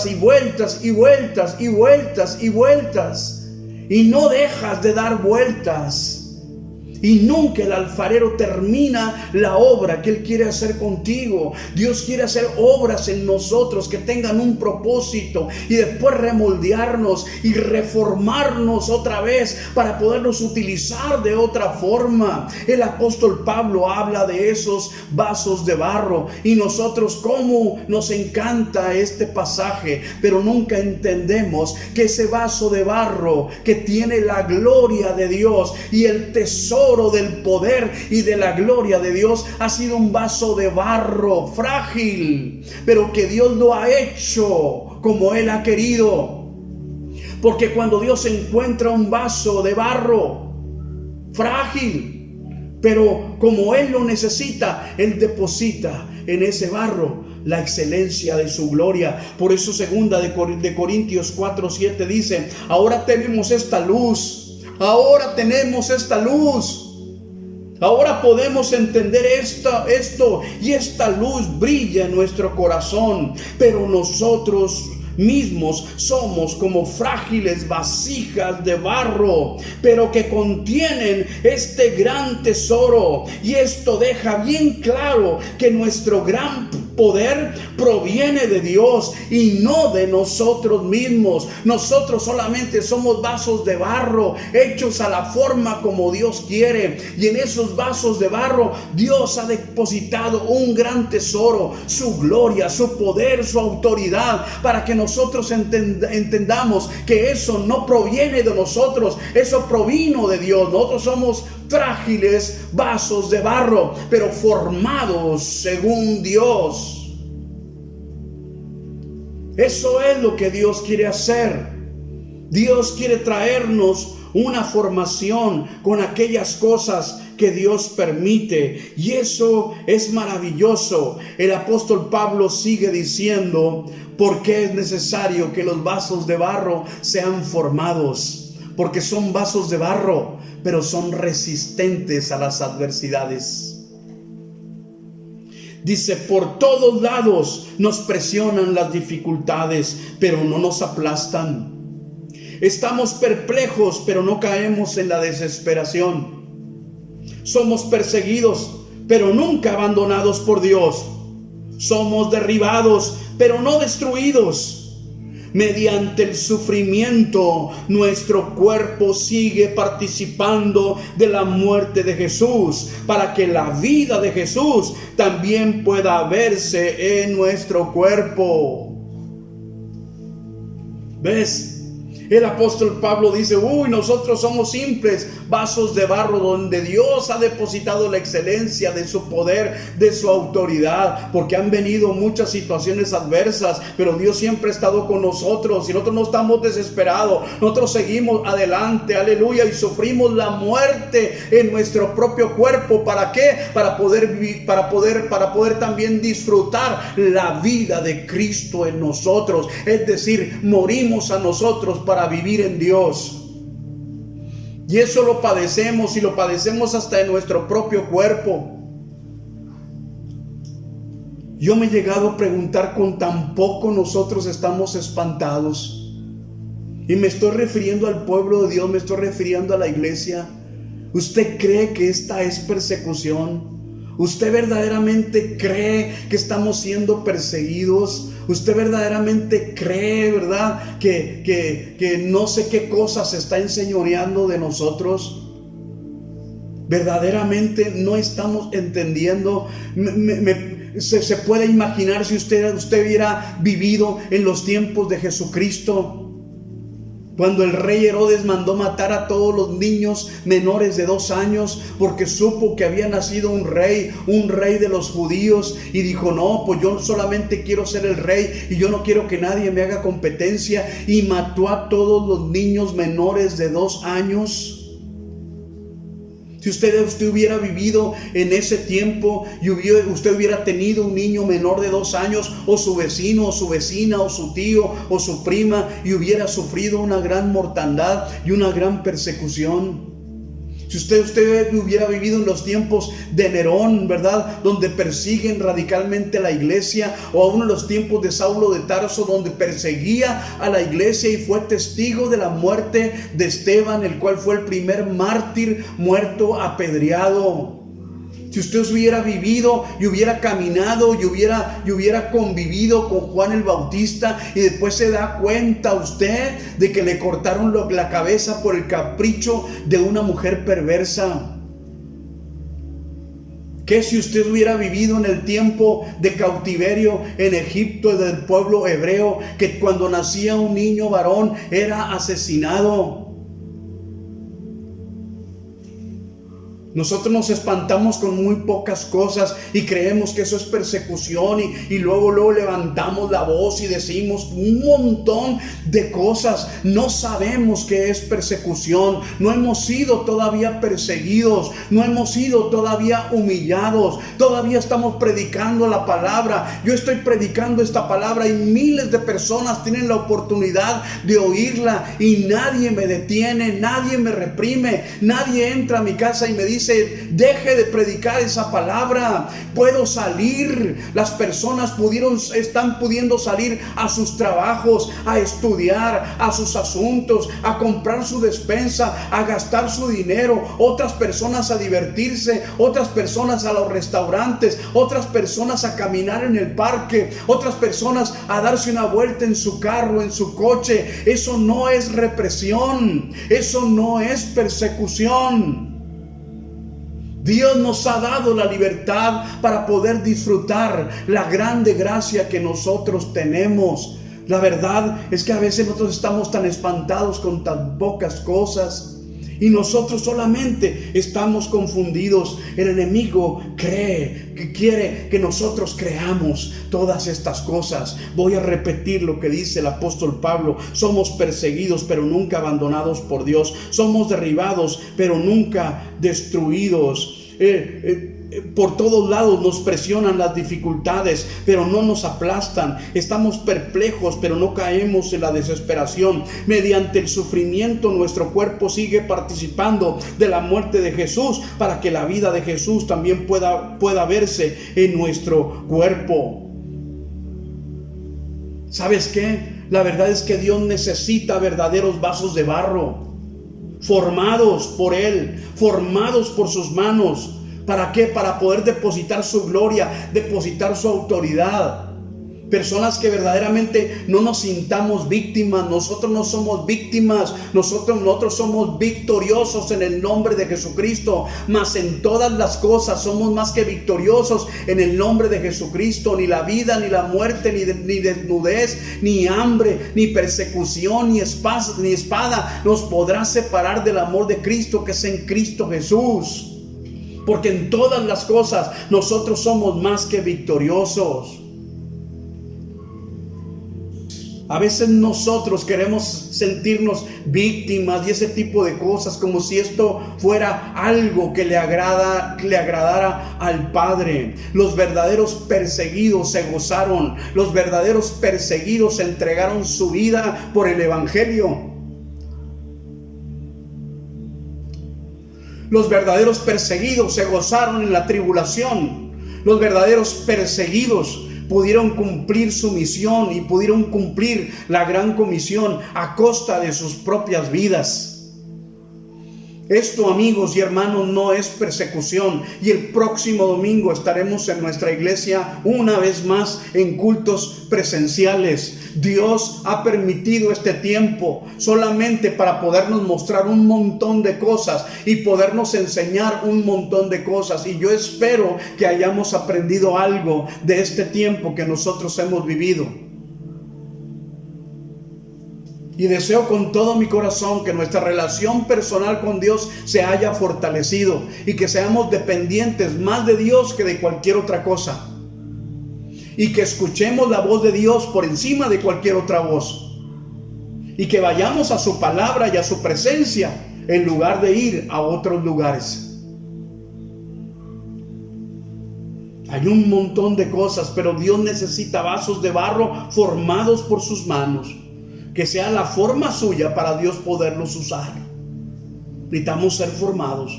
y vueltas y vueltas y vueltas y vueltas, y no dejas de dar vueltas. Y nunca el alfarero termina la obra que Él quiere hacer contigo. Dios quiere hacer obras en nosotros que tengan un propósito, y después remoldearnos y reformarnos otra vez para podernos utilizar de otra forma. El apóstol Pablo habla de esos vasos de barro, y nosotros cómo nos encanta este pasaje, pero nunca entendemos que ese vaso de barro que tiene la gloria de Dios y el tesoro del poder y de la gloria de Dios ha sido un vaso de barro frágil, pero que Dios lo ha hecho como Él ha querido. Porque cuando Dios encuentra un vaso de barro frágil, pero como Él lo necesita, Él deposita en ese barro la excelencia de su gloria. Por eso segunda de Corintios 4:7 dice: ahora tenemos esta luz. Ahora tenemos esta luz. Ahora podemos entender esto, y esta luz brilla en nuestro corazón. Pero nosotros mismos somos como frágiles vasijas de barro, pero que contienen este gran tesoro. Y esto deja bien claro que nuestro gran poder proviene de Dios y no de nosotros mismos. Nosotros solamente somos vasos de barro hechos a la forma como Dios quiere, y en esos vasos de barro Dios ha depositado un gran tesoro, su gloria, su poder, su autoridad, para que nosotros entendamos que eso no proviene de nosotros, eso provino de Dios. Nosotros somos frágiles vasos de barro, pero formados según Dios. Eso es lo que Dios quiere hacer. Dios quiere traernos una formación con aquellas cosas que Dios permite, y eso es maravilloso. El apóstol Pablo sigue diciendo por qué es necesario que los vasos de barro sean formados. Porque son vasos de barro, pero son resistentes a las adversidades. Dice: por todos lados nos presionan las dificultades, pero no nos aplastan. Estamos perplejos, pero no caemos en la desesperación. Somos perseguidos, pero nunca abandonados por Dios. Somos derribados, pero no destruidos. Mediante el sufrimiento, nuestro cuerpo sigue participando de la muerte de Jesús, para que la vida de Jesús también pueda verse en nuestro cuerpo. ¿Ves? El apóstol Pablo dice, nosotros somos simples vasos de barro donde Dios ha depositado la excelencia de su poder, de su autoridad, porque han venido muchas situaciones adversas, pero Dios siempre ha estado con nosotros y nosotros no estamos desesperados, nosotros seguimos adelante, aleluya, y sufrimos la muerte en nuestro propio cuerpo. ¿Para qué? Para poder vivir, para poder también disfrutar la vida de Cristo en nosotros, es decir, morimos a nosotros para vivir en Dios. Y eso lo padecemos, y lo padecemos hasta en nuestro propio cuerpo. Yo me he llegado a preguntar, con tan poco nosotros estamos espantados. Y me estoy refiriendo al pueblo de Dios, me estoy refiriendo a la iglesia. ¿Usted cree que esta es persecución? ¿Usted verdaderamente cree que estamos siendo perseguidos? ¿Usted verdaderamente cree, verdad, que no sé qué cosas se está enseñoreando de nosotros? Verdaderamente no estamos entendiendo. Se puede imaginar si usted hubiera vivido en los tiempos de Jesucristo, cuando el rey Herodes mandó matar a todos los niños menores de 2 años, porque supo que había nacido un rey de los judíos, y dijo, no, pues yo solamente quiero ser el rey y yo no quiero que nadie me haga competencia, y mató a todos los niños menores de 2 años. Si usted hubiera vivido en ese tiempo y usted hubiera tenido un niño menor de 2 años, o su vecino, o su vecina, o su tío, o su prima, y hubiera sufrido una gran mortandad y una gran persecución. Si usted hubiera vivido en los tiempos de Nerón, ¿verdad?, donde persiguen radicalmente a la iglesia, o aún en los tiempos de Saulo de Tarso, donde perseguía a la iglesia y fue testigo de la muerte de Esteban, el cual fue el primer mártir muerto apedreado. Si usted hubiera vivido y hubiera caminado y hubiera convivido con Juan el Bautista, y después se da cuenta usted de que le cortaron la cabeza por el capricho de una mujer perversa. ¿Qué si usted hubiera vivido en el tiempo de cautiverio en Egipto del pueblo hebreo, que cuando nacía un niño varón era asesinado? Nosotros nos espantamos con muy pocas cosas y creemos que eso es persecución, y luego levantamos la voz y decimos un montón de cosas. No sabemos qué es persecución, no hemos sido todavía perseguidos, no hemos sido todavía humillados, todavía estamos predicando la palabra. Yo estoy predicando esta palabra y miles de personas tienen la oportunidad de oírla, y nadie me detiene, nadie me reprime, nadie entra a mi casa y me dice, deje de predicar esa palabra. Puedo salir, las personas están pudiendo salir a sus trabajos, a estudiar, a sus asuntos, a comprar su despensa, a gastar su dinero, otras personas a divertirse, otras personas a los restaurantes, otras personas a caminar en el parque, otras personas a darse una vuelta en su carro, en su coche. Eso no es represión, eso no es persecución. Dios nos ha dado la libertad para poder disfrutar la grande gracia que nosotros tenemos. La verdad es que a veces nosotros estamos tan espantados con tan pocas cosas, y nosotros solamente estamos confundidos. El enemigo quiere que nosotros creamos todas estas cosas. Voy a repetir lo que dice el apóstol Pablo: somos perseguidos pero nunca abandonados por Dios, somos derribados pero nunca destruidos. Por todos lados nos presionan las dificultades, pero no nos aplastan. Estamos perplejos, pero no caemos en la desesperación. Mediante el sufrimiento, nuestro cuerpo sigue participando de la muerte de Jesús, para que la vida de Jesús también pueda verse en nuestro cuerpo. ¿Sabes qué? La verdad es que Dios necesita verdaderos vasos de barro, formados por Él, formados por sus manos. ¿Para qué? Para poder depositar su gloria, depositar su autoridad. Personas que verdaderamente no nos sintamos víctimas. Nosotros no somos víctimas. Nosotros somos victoriosos en el nombre de Jesucristo. Mas en todas las cosas somos más que victoriosos en el nombre de Jesucristo. Ni la vida, ni la muerte, ni desnudez, ni hambre, ni persecución, ni espada nos podrá separar del amor de Cristo que es en Cristo Jesús. Porque en todas las cosas nosotros somos más que victoriosos. A veces nosotros queremos sentirnos víctimas y ese tipo de cosas, como si esto fuera algo que le agradara al Padre. Los verdaderos perseguidos se gozaron. Los verdaderos perseguidos entregaron su vida por el Evangelio. Los verdaderos perseguidos se gozaron en la tribulación. Los verdaderos perseguidos pudieron cumplir su misión y pudieron cumplir la gran comisión a costa de sus propias vidas. Esto, amigos y hermanos, no es persecución. Y el próximo domingo estaremos en nuestra iglesia una vez más en cultos presenciales. Dios ha permitido este tiempo solamente para podernos mostrar un montón de cosas y podernos enseñar un montón de cosas. Y yo espero que hayamos aprendido algo de este tiempo que nosotros hemos vivido. Y deseo con todo mi corazón que nuestra relación personal con Dios se haya fortalecido y que seamos dependientes más de Dios que de cualquier otra cosa. Y que escuchemos la voz de Dios por encima de cualquier otra voz. Y que vayamos a su palabra y a su presencia en lugar de ir a otros lugares. Hay un montón de cosas, pero Dios necesita vasos de barro formados por sus manos. Que sea la forma suya para Dios poderlos usar. Necesitamos ser formados.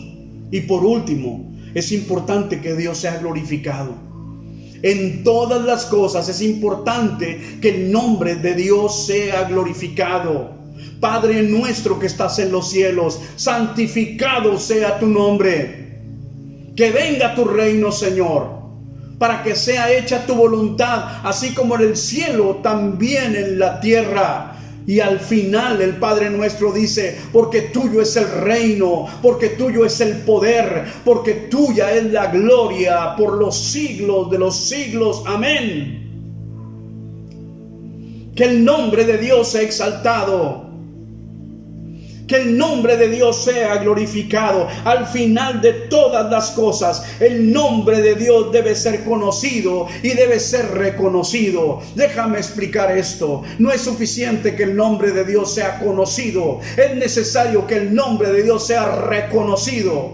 Y por último, es importante que Dios sea glorificado. En todas las cosas es importante que el nombre de Dios sea glorificado. Padre nuestro que estás en los cielos, santificado sea tu nombre. Que venga tu reino, Señor, para que sea hecha tu voluntad, así como en el cielo, también en la tierra. Y al final el Padre nuestro dice: porque tuyo es el reino, porque tuyo es el poder, porque tuya es la gloria por los siglos de los siglos. Amén. Que el nombre de Dios sea exaltado. Que el nombre de Dios sea glorificado. Al final de todas las cosas, el nombre de Dios debe ser conocido y debe ser reconocido. Déjame explicar esto. No es suficiente que el nombre de Dios sea conocido. Es necesario que el nombre de Dios sea reconocido.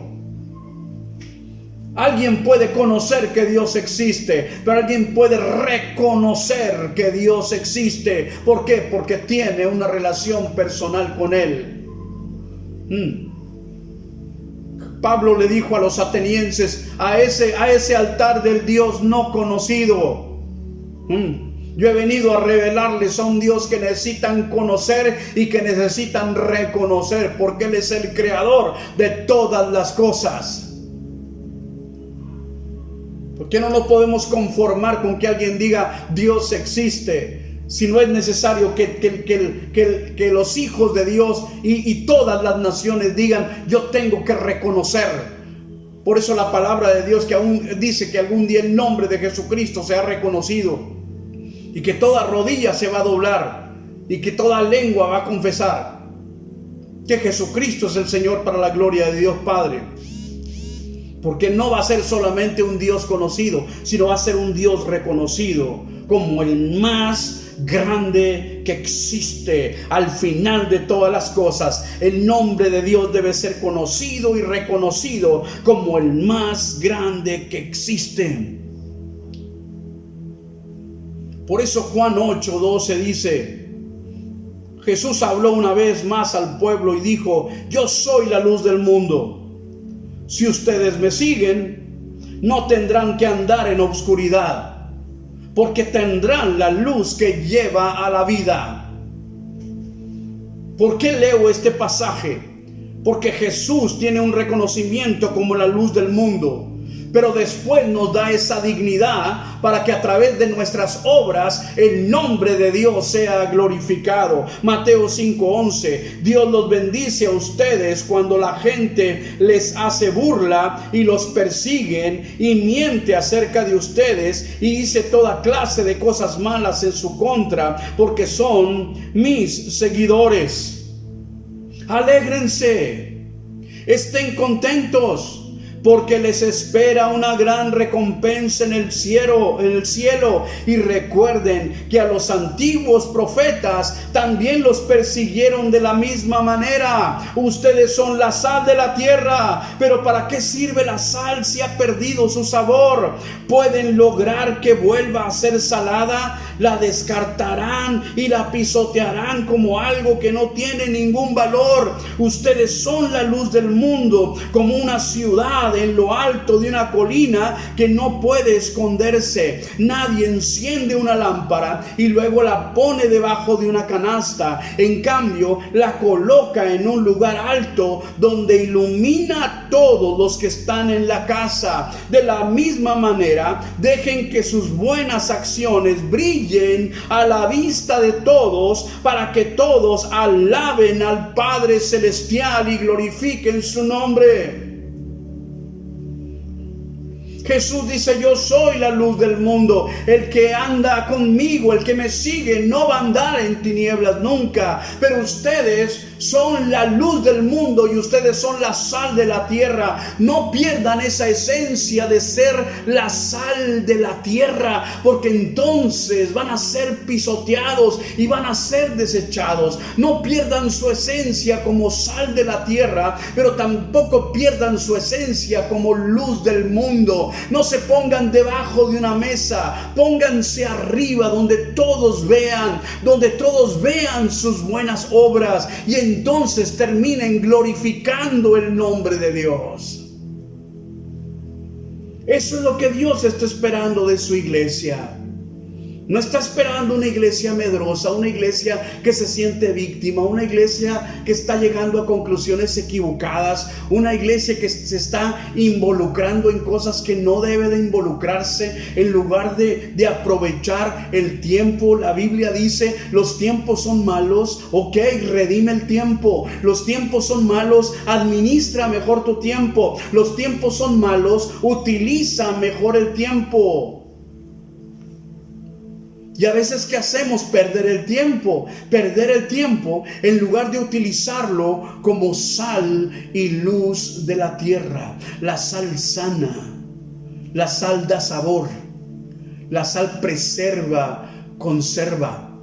Alguien puede conocer que Dios existe, pero alguien puede reconocer que Dios existe. ¿Por qué? Porque tiene una relación personal con Él. Pablo le dijo a los atenienses: a ese altar del Dios no conocido, yo he venido a revelarles a un Dios que necesitan conocer y que necesitan reconocer, porque Él es el creador de todas las cosas. ¿Por qué no nos podemos conformar con que alguien diga Dios existe? Si no es necesario que los hijos de Dios y todas las naciones digan: yo tengo que reconocer. Por eso la palabra de Dios que aún dice que algún día el nombre de Jesucristo sea reconocido y que toda rodilla se va a doblar y que toda lengua va a confesar que Jesucristo es el Señor, para la gloria de Dios Padre. Porque no va a ser solamente un Dios conocido, sino va a ser un Dios reconocido como el más grande que existe. Al final de todas las cosas, el nombre de Dios debe ser conocido y reconocido como el más grande que existe. Por eso Juan 8:12 dice: Jesús habló una vez más al pueblo y dijo: yo soy la luz del mundo. Si ustedes me siguen, no tendrán que andar en obscuridad, porque tendrán la luz que lleva a la vida. ¿Por qué leo este pasaje? Porque Jesús tiene un reconocimiento como la luz del mundo. pero después nos da esa dignidad para que a través de nuestras obras el nombre de Dios sea glorificado. Mateo 5:11, Dios los bendice a ustedes cuando la gente les hace burla y los persiguen y miente acerca de ustedes y dice toda clase de cosas malas en su contra, porque son mis seguidores. Alégrense, estén contentos, porque les espera una gran recompensa en el cielo. Y recuerden que a los antiguos profetas también los persiguieron de la misma manera. Ustedes son la sal de la tierra, pero ¿para qué sirve la sal si ha perdido su sabor? ¿Pueden lograr que vuelva a ser salada? La descartarán y la pisotearán como algo que no tiene ningún valor. Ustedes son la luz del mundo, como una ciudad en lo alto de una colina que no puede esconderse. Nadie enciende una lámpara y luego la pone debajo de una canasta. En cambio, la coloca en un lugar alto donde ilumina a todos los que están en la casa. De la misma manera, dejen que sus buenas acciones brillen a la vista de todos, para que todos alaben al Padre Celestial y glorifiquen su nombre. Jesús dice: yo soy la luz del mundo. El que anda conmigo, el que me sigue, no va a andar en tinieblas nunca. Pero ustedes son la luz del mundo y ustedes son la sal de la tierra. No pierdan esa esencia de ser la sal de la tierra, porque entonces van a ser pisoteados y van a ser desechados. No pierdan su esencia como sal de la tierra, pero tampoco pierdan su esencia como luz del mundo. No se pongan debajo de una mesa, pónganse arriba donde todos vean sus buenas obras, y entonces terminen glorificando el nombre de Dios. Eso es lo que Dios está esperando de su iglesia. No está esperando una iglesia medrosa, una iglesia que se siente víctima, una iglesia que está llegando a conclusiones equivocadas, una iglesia que se está involucrando en cosas que no debe de involucrarse, en lugar de aprovechar el tiempo. La Biblia dice: los tiempos son malos, ok, redime el tiempo. Los tiempos son malos, administra mejor tu tiempo. Los tiempos son malos, utiliza mejor el tiempo. Y a veces, ¿qué hacemos? Perder el tiempo en lugar de utilizarlo como sal y luz de la tierra. La sal sana, la sal da sabor, la sal preserva, conserva.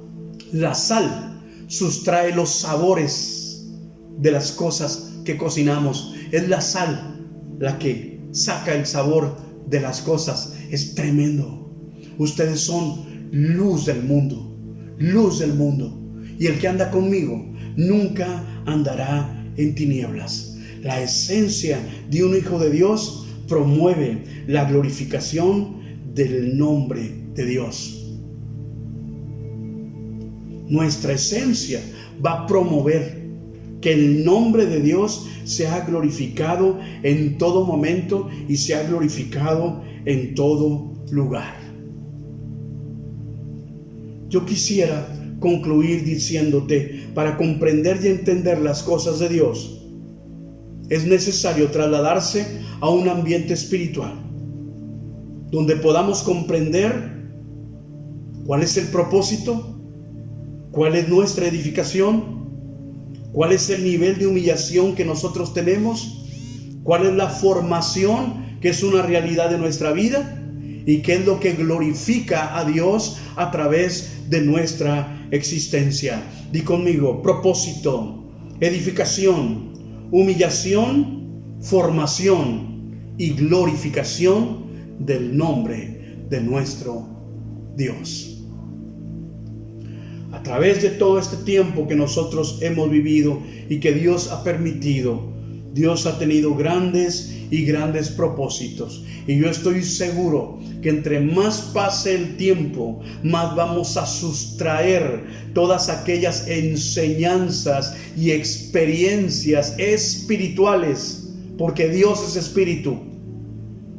La sal sustrae los sabores de las cosas que cocinamos. Es la sal la que saca el sabor de las cosas. Es tremendo. Ustedes son luz del mundo, luz del mundo. Y el que anda conmigo nunca andará en tinieblas. La esencia de un hijo de Dios promueve la glorificación del nombre de Dios. Nuestra esencia va a promover que el nombre de Dios sea glorificado en todo momento y sea glorificado en todo lugar. Yo quisiera concluir diciéndote: para comprender y entender las cosas de Dios, es necesario trasladarse a un ambiente espiritual, donde podamos comprender cuál es el propósito, cuál es nuestra edificación, cuál es el nivel de humillación que nosotros tenemos, cuál es la formación que es una realidad de nuestra vida, y qué es lo que glorifica a Dios a través de nuestra existencia. Di conmigo: propósito, edificación, humillación, formación y glorificación del nombre de nuestro Dios. A través de todo este tiempo que nosotros hemos vivido y que Dios ha permitido, Dios ha tenido grandes propósitos. Y yo estoy seguro que entre más pase el tiempo, más vamos a sustraer todas aquellas enseñanzas y experiencias espirituales, porque Dios es espíritu.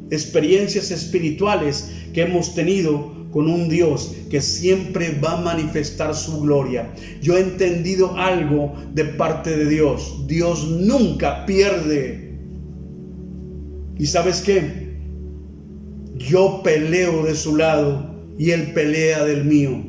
experiencias espirituales que hemos tenido con un Dios que siempre va a manifestar su gloria. Yo he entendido algo de parte de Dios. Dios nunca pierde. ¿Y sabes qué? Yo peleo de su lado y Él pelea del mío.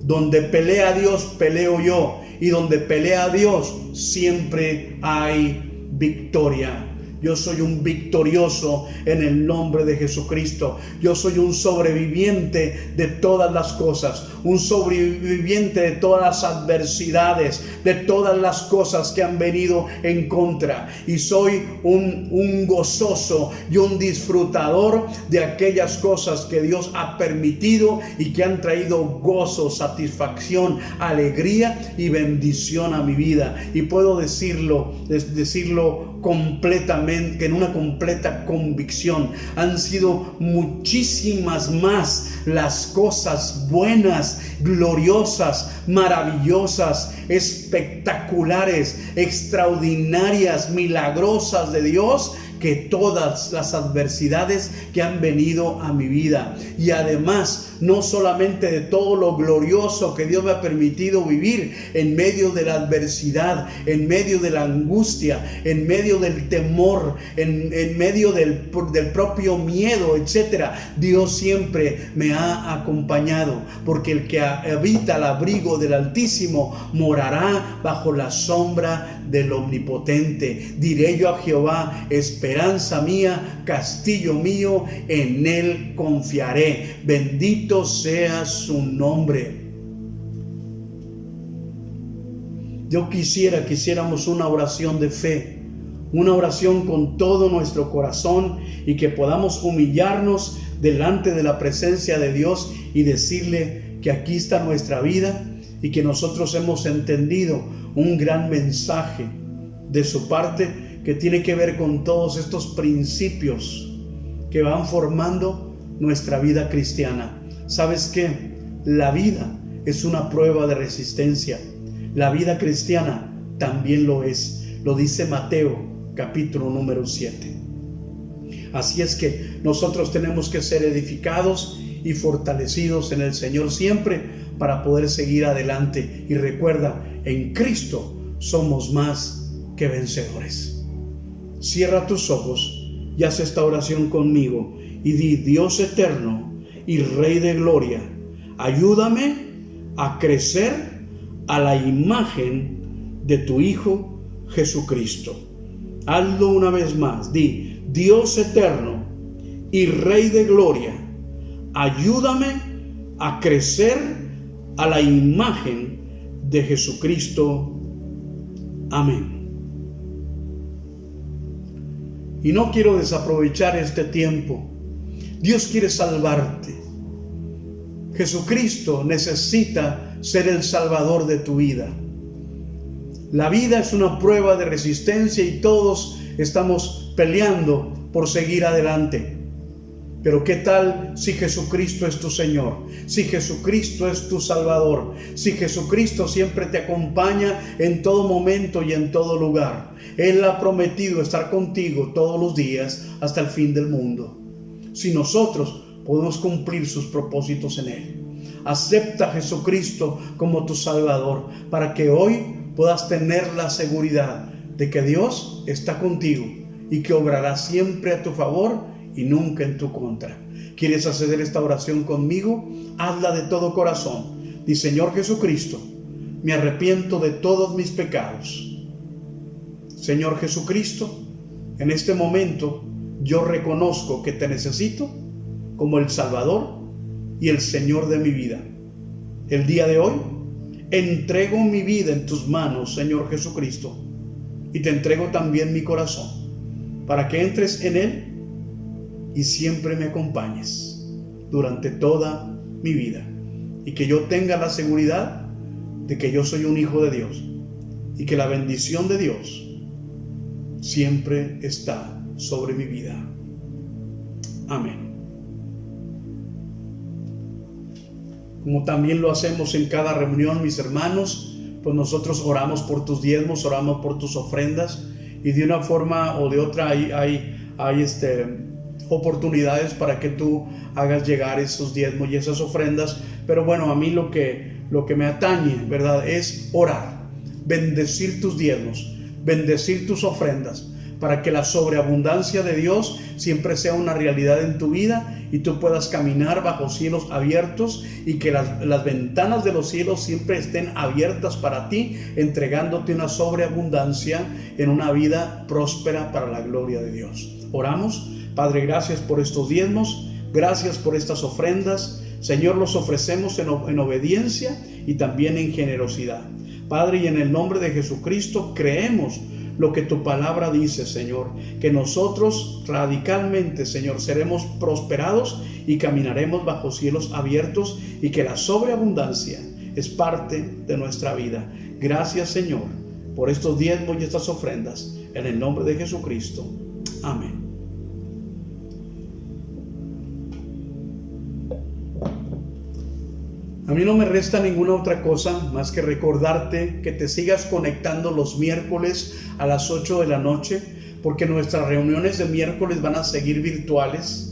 Donde pelea Dios, peleo yo. Y donde pelea Dios, siempre hay victoria. Yo soy un victorioso en el nombre de Jesucristo. Yo soy un sobreviviente de todas las cosas, un sobreviviente de todas las adversidades, de todas las cosas que han venido en contra. Y soy un gozoso y un disfrutador de aquellas cosas que Dios ha permitido y que han traído gozo, satisfacción, alegría y bendición a mi vida. Y puedo decirlo completamente, en una completa convicción. Han sido muchísimas más las cosas buenas, gloriosas, maravillosas, espectaculares, extraordinarias, milagrosas de Dios, que todas las adversidades que han venido a mi vida. Y además, no solamente de todo lo glorioso que Dios me ha permitido vivir en medio de la adversidad, en medio de la angustia, en medio del temor, en medio del propio miedo, etcétera. Dios siempre me ha acompañado, porque el que habita al abrigo del Altísimo morará bajo la sombra del Omnipotente. Diré yo a Jehová: esperanza mía, castillo mío, en él confiaré. Bendito sea su nombre. Yo quisiéramos una oración de fe, una oración con todo nuestro corazón, y que podamos humillarnos delante de la presencia de Dios y decirle que aquí está nuestra vida y que nosotros hemos entendido un gran mensaje de su parte que tiene que ver con todos estos principios que van formando nuestra vida cristiana. ¿Sabes qué? La vida es una prueba de resistencia. La vida cristiana también lo es. Lo dice Mateo, capítulo número 7. Así es que nosotros tenemos que ser edificados y fortalecidos en el Señor siempre para poder seguir adelante. Y recuerda, en Cristo somos más que vencedores. Cierra tus ojos y haz esta oración conmigo y di: Dios eterno y Rey de gloria, ayúdame a crecer a la imagen de tu Hijo Jesucristo. Hazlo una vez más. Di: Dios eterno y Rey de gloria, ayúdame a crecer a la imagen de Jesucristo. Amén. Y no quiero desaprovechar este tiempo. Dios quiere salvarte. Jesucristo necesita ser el Salvador de tu vida. La vida es una prueba de resistencia y todos estamos peleando por seguir adelante. Pero ¿qué tal si Jesucristo es tu Señor? Si Jesucristo es tu Salvador, si Jesucristo siempre te acompaña en todo momento y en todo lugar. Él ha prometido estar contigo todos los días hasta el fin del mundo. Si nosotros podemos cumplir sus propósitos en Él. Acepta a Jesucristo como tu Salvador para que hoy puedas tener la seguridad de que Dios está contigo y que obrará siempre a tu favor y nunca en tu contra. ¿Quieres hacer esta oración conmigo? Hazla de todo corazón. Di: Señor Jesucristo, me arrepiento de todos mis pecados. Señor Jesucristo, en este momento yo reconozco que te necesito como el Salvador y el Señor de mi vida. El día de hoy entrego mi vida en tus manos, Señor Jesucristo, y te entrego también mi corazón para que entres en él y siempre me acompañes durante toda mi vida, y que yo tenga la seguridad de que yo soy un hijo de Dios y que la bendición de Dios siempre está sobre mi vida. Amén. Como también lo hacemos en cada reunión, mis hermanos, pues nosotros oramos por tus diezmos, oramos por tus ofrendas, y de una forma o de otra hay oportunidades para que tú hagas llegar esos diezmos y esas ofrendas. Pero bueno, a mí lo que me atañe, ¿verdad?, es orar, bendecir tus diezmos, bendecir tus ofrendas, para que la sobreabundancia de Dios siempre sea una realidad en tu vida y tú puedas caminar bajo cielos abiertos, y que las ventanas de los cielos siempre estén abiertas para ti, entregándote una sobreabundancia en una vida próspera para la gloria de Dios. Oramos. Padre, gracias por estos diezmos, gracias por estas ofrendas. Señor, los ofrecemos en obediencia y también en generosidad. Padre, y en el nombre de Jesucristo creemos lo que tu palabra dice, Señor, que nosotros radicalmente, Señor, seremos prosperados y caminaremos bajo cielos abiertos, y que la sobreabundancia es parte de nuestra vida. Gracias, Señor, por estos diezmos y estas ofrendas, en el nombre de Jesucristo. Amén. A mí no me resta ninguna otra cosa más que recordarte que te sigas conectando los miércoles a las 8 de la noche, porque nuestras reuniones de miércoles van a seguir virtuales.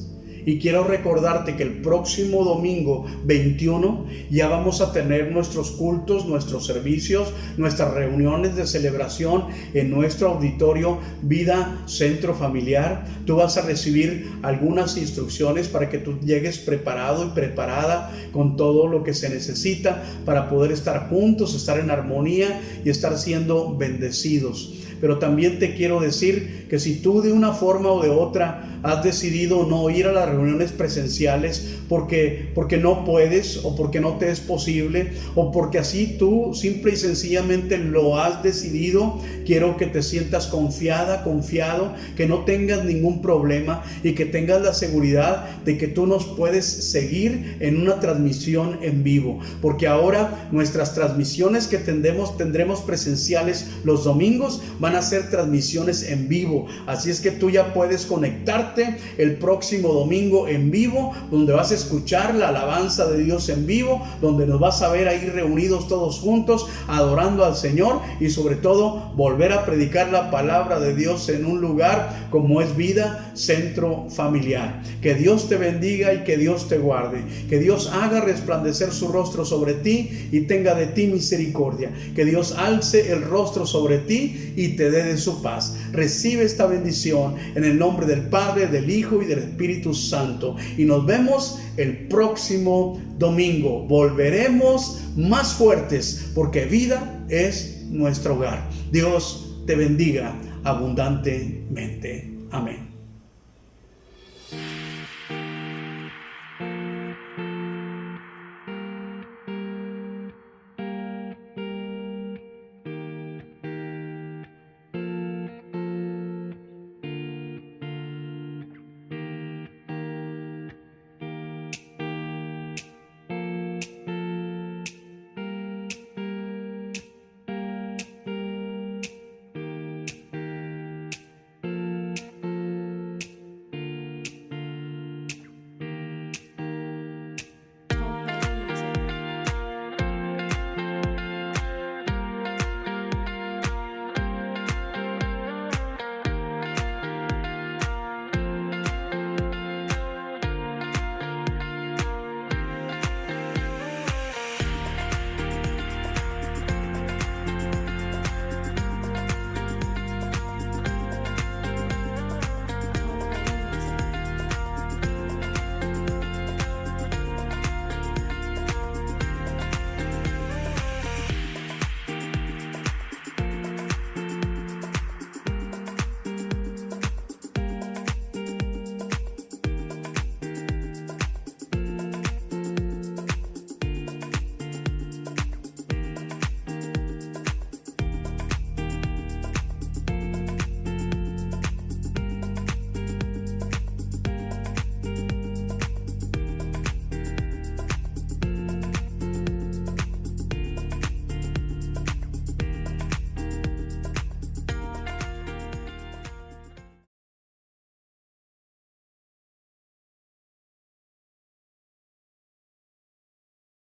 Y quiero recordarte que el próximo domingo 21 ya vamos a tener nuestros cultos, nuestros servicios, nuestras reuniones de celebración en nuestro auditorio Vida Centro Familiar. Tú vas a recibir algunas instrucciones para que tú llegues preparado y preparada con todo lo que se necesita para poder estar juntos, estar en armonía y estar siendo bendecidos. Pero también te quiero decir que si tú de una forma o de otra has decidido no ir a las reuniones presenciales porque no puedes, o porque no te es posible, o porque así tú simple y sencillamente lo has decidido, quiero que te sientas confiada, confiado, que no tengas ningún problema y que tengas la seguridad de que tú nos puedes seguir en una transmisión en vivo, porque ahora nuestras transmisiones que tendremos presenciales los domingos van a ser transmisiones en vivo. Así es que tú ya puedes conectarte el próximo domingo en vivo, donde vas a escuchar la alabanza de Dios en vivo, donde nos vas a ver ahí reunidos todos juntos adorando al Señor, y sobre todo volver a predicar la palabra de Dios en un lugar como es Vida Centro Familiar. Que Dios te bendiga y que Dios te guarde, que Dios haga resplandecer su rostro sobre ti y tenga de ti misericordia, que Dios alce el rostro sobre ti y te dé de su paz. Recibe esta bendición en el nombre del Padre, del Hijo y del Espíritu Santo, y nos vemos el próximo domingo. Volveremos más fuertes, porque vida es nuestro hogar. Dios te bendiga abundantemente. Amén.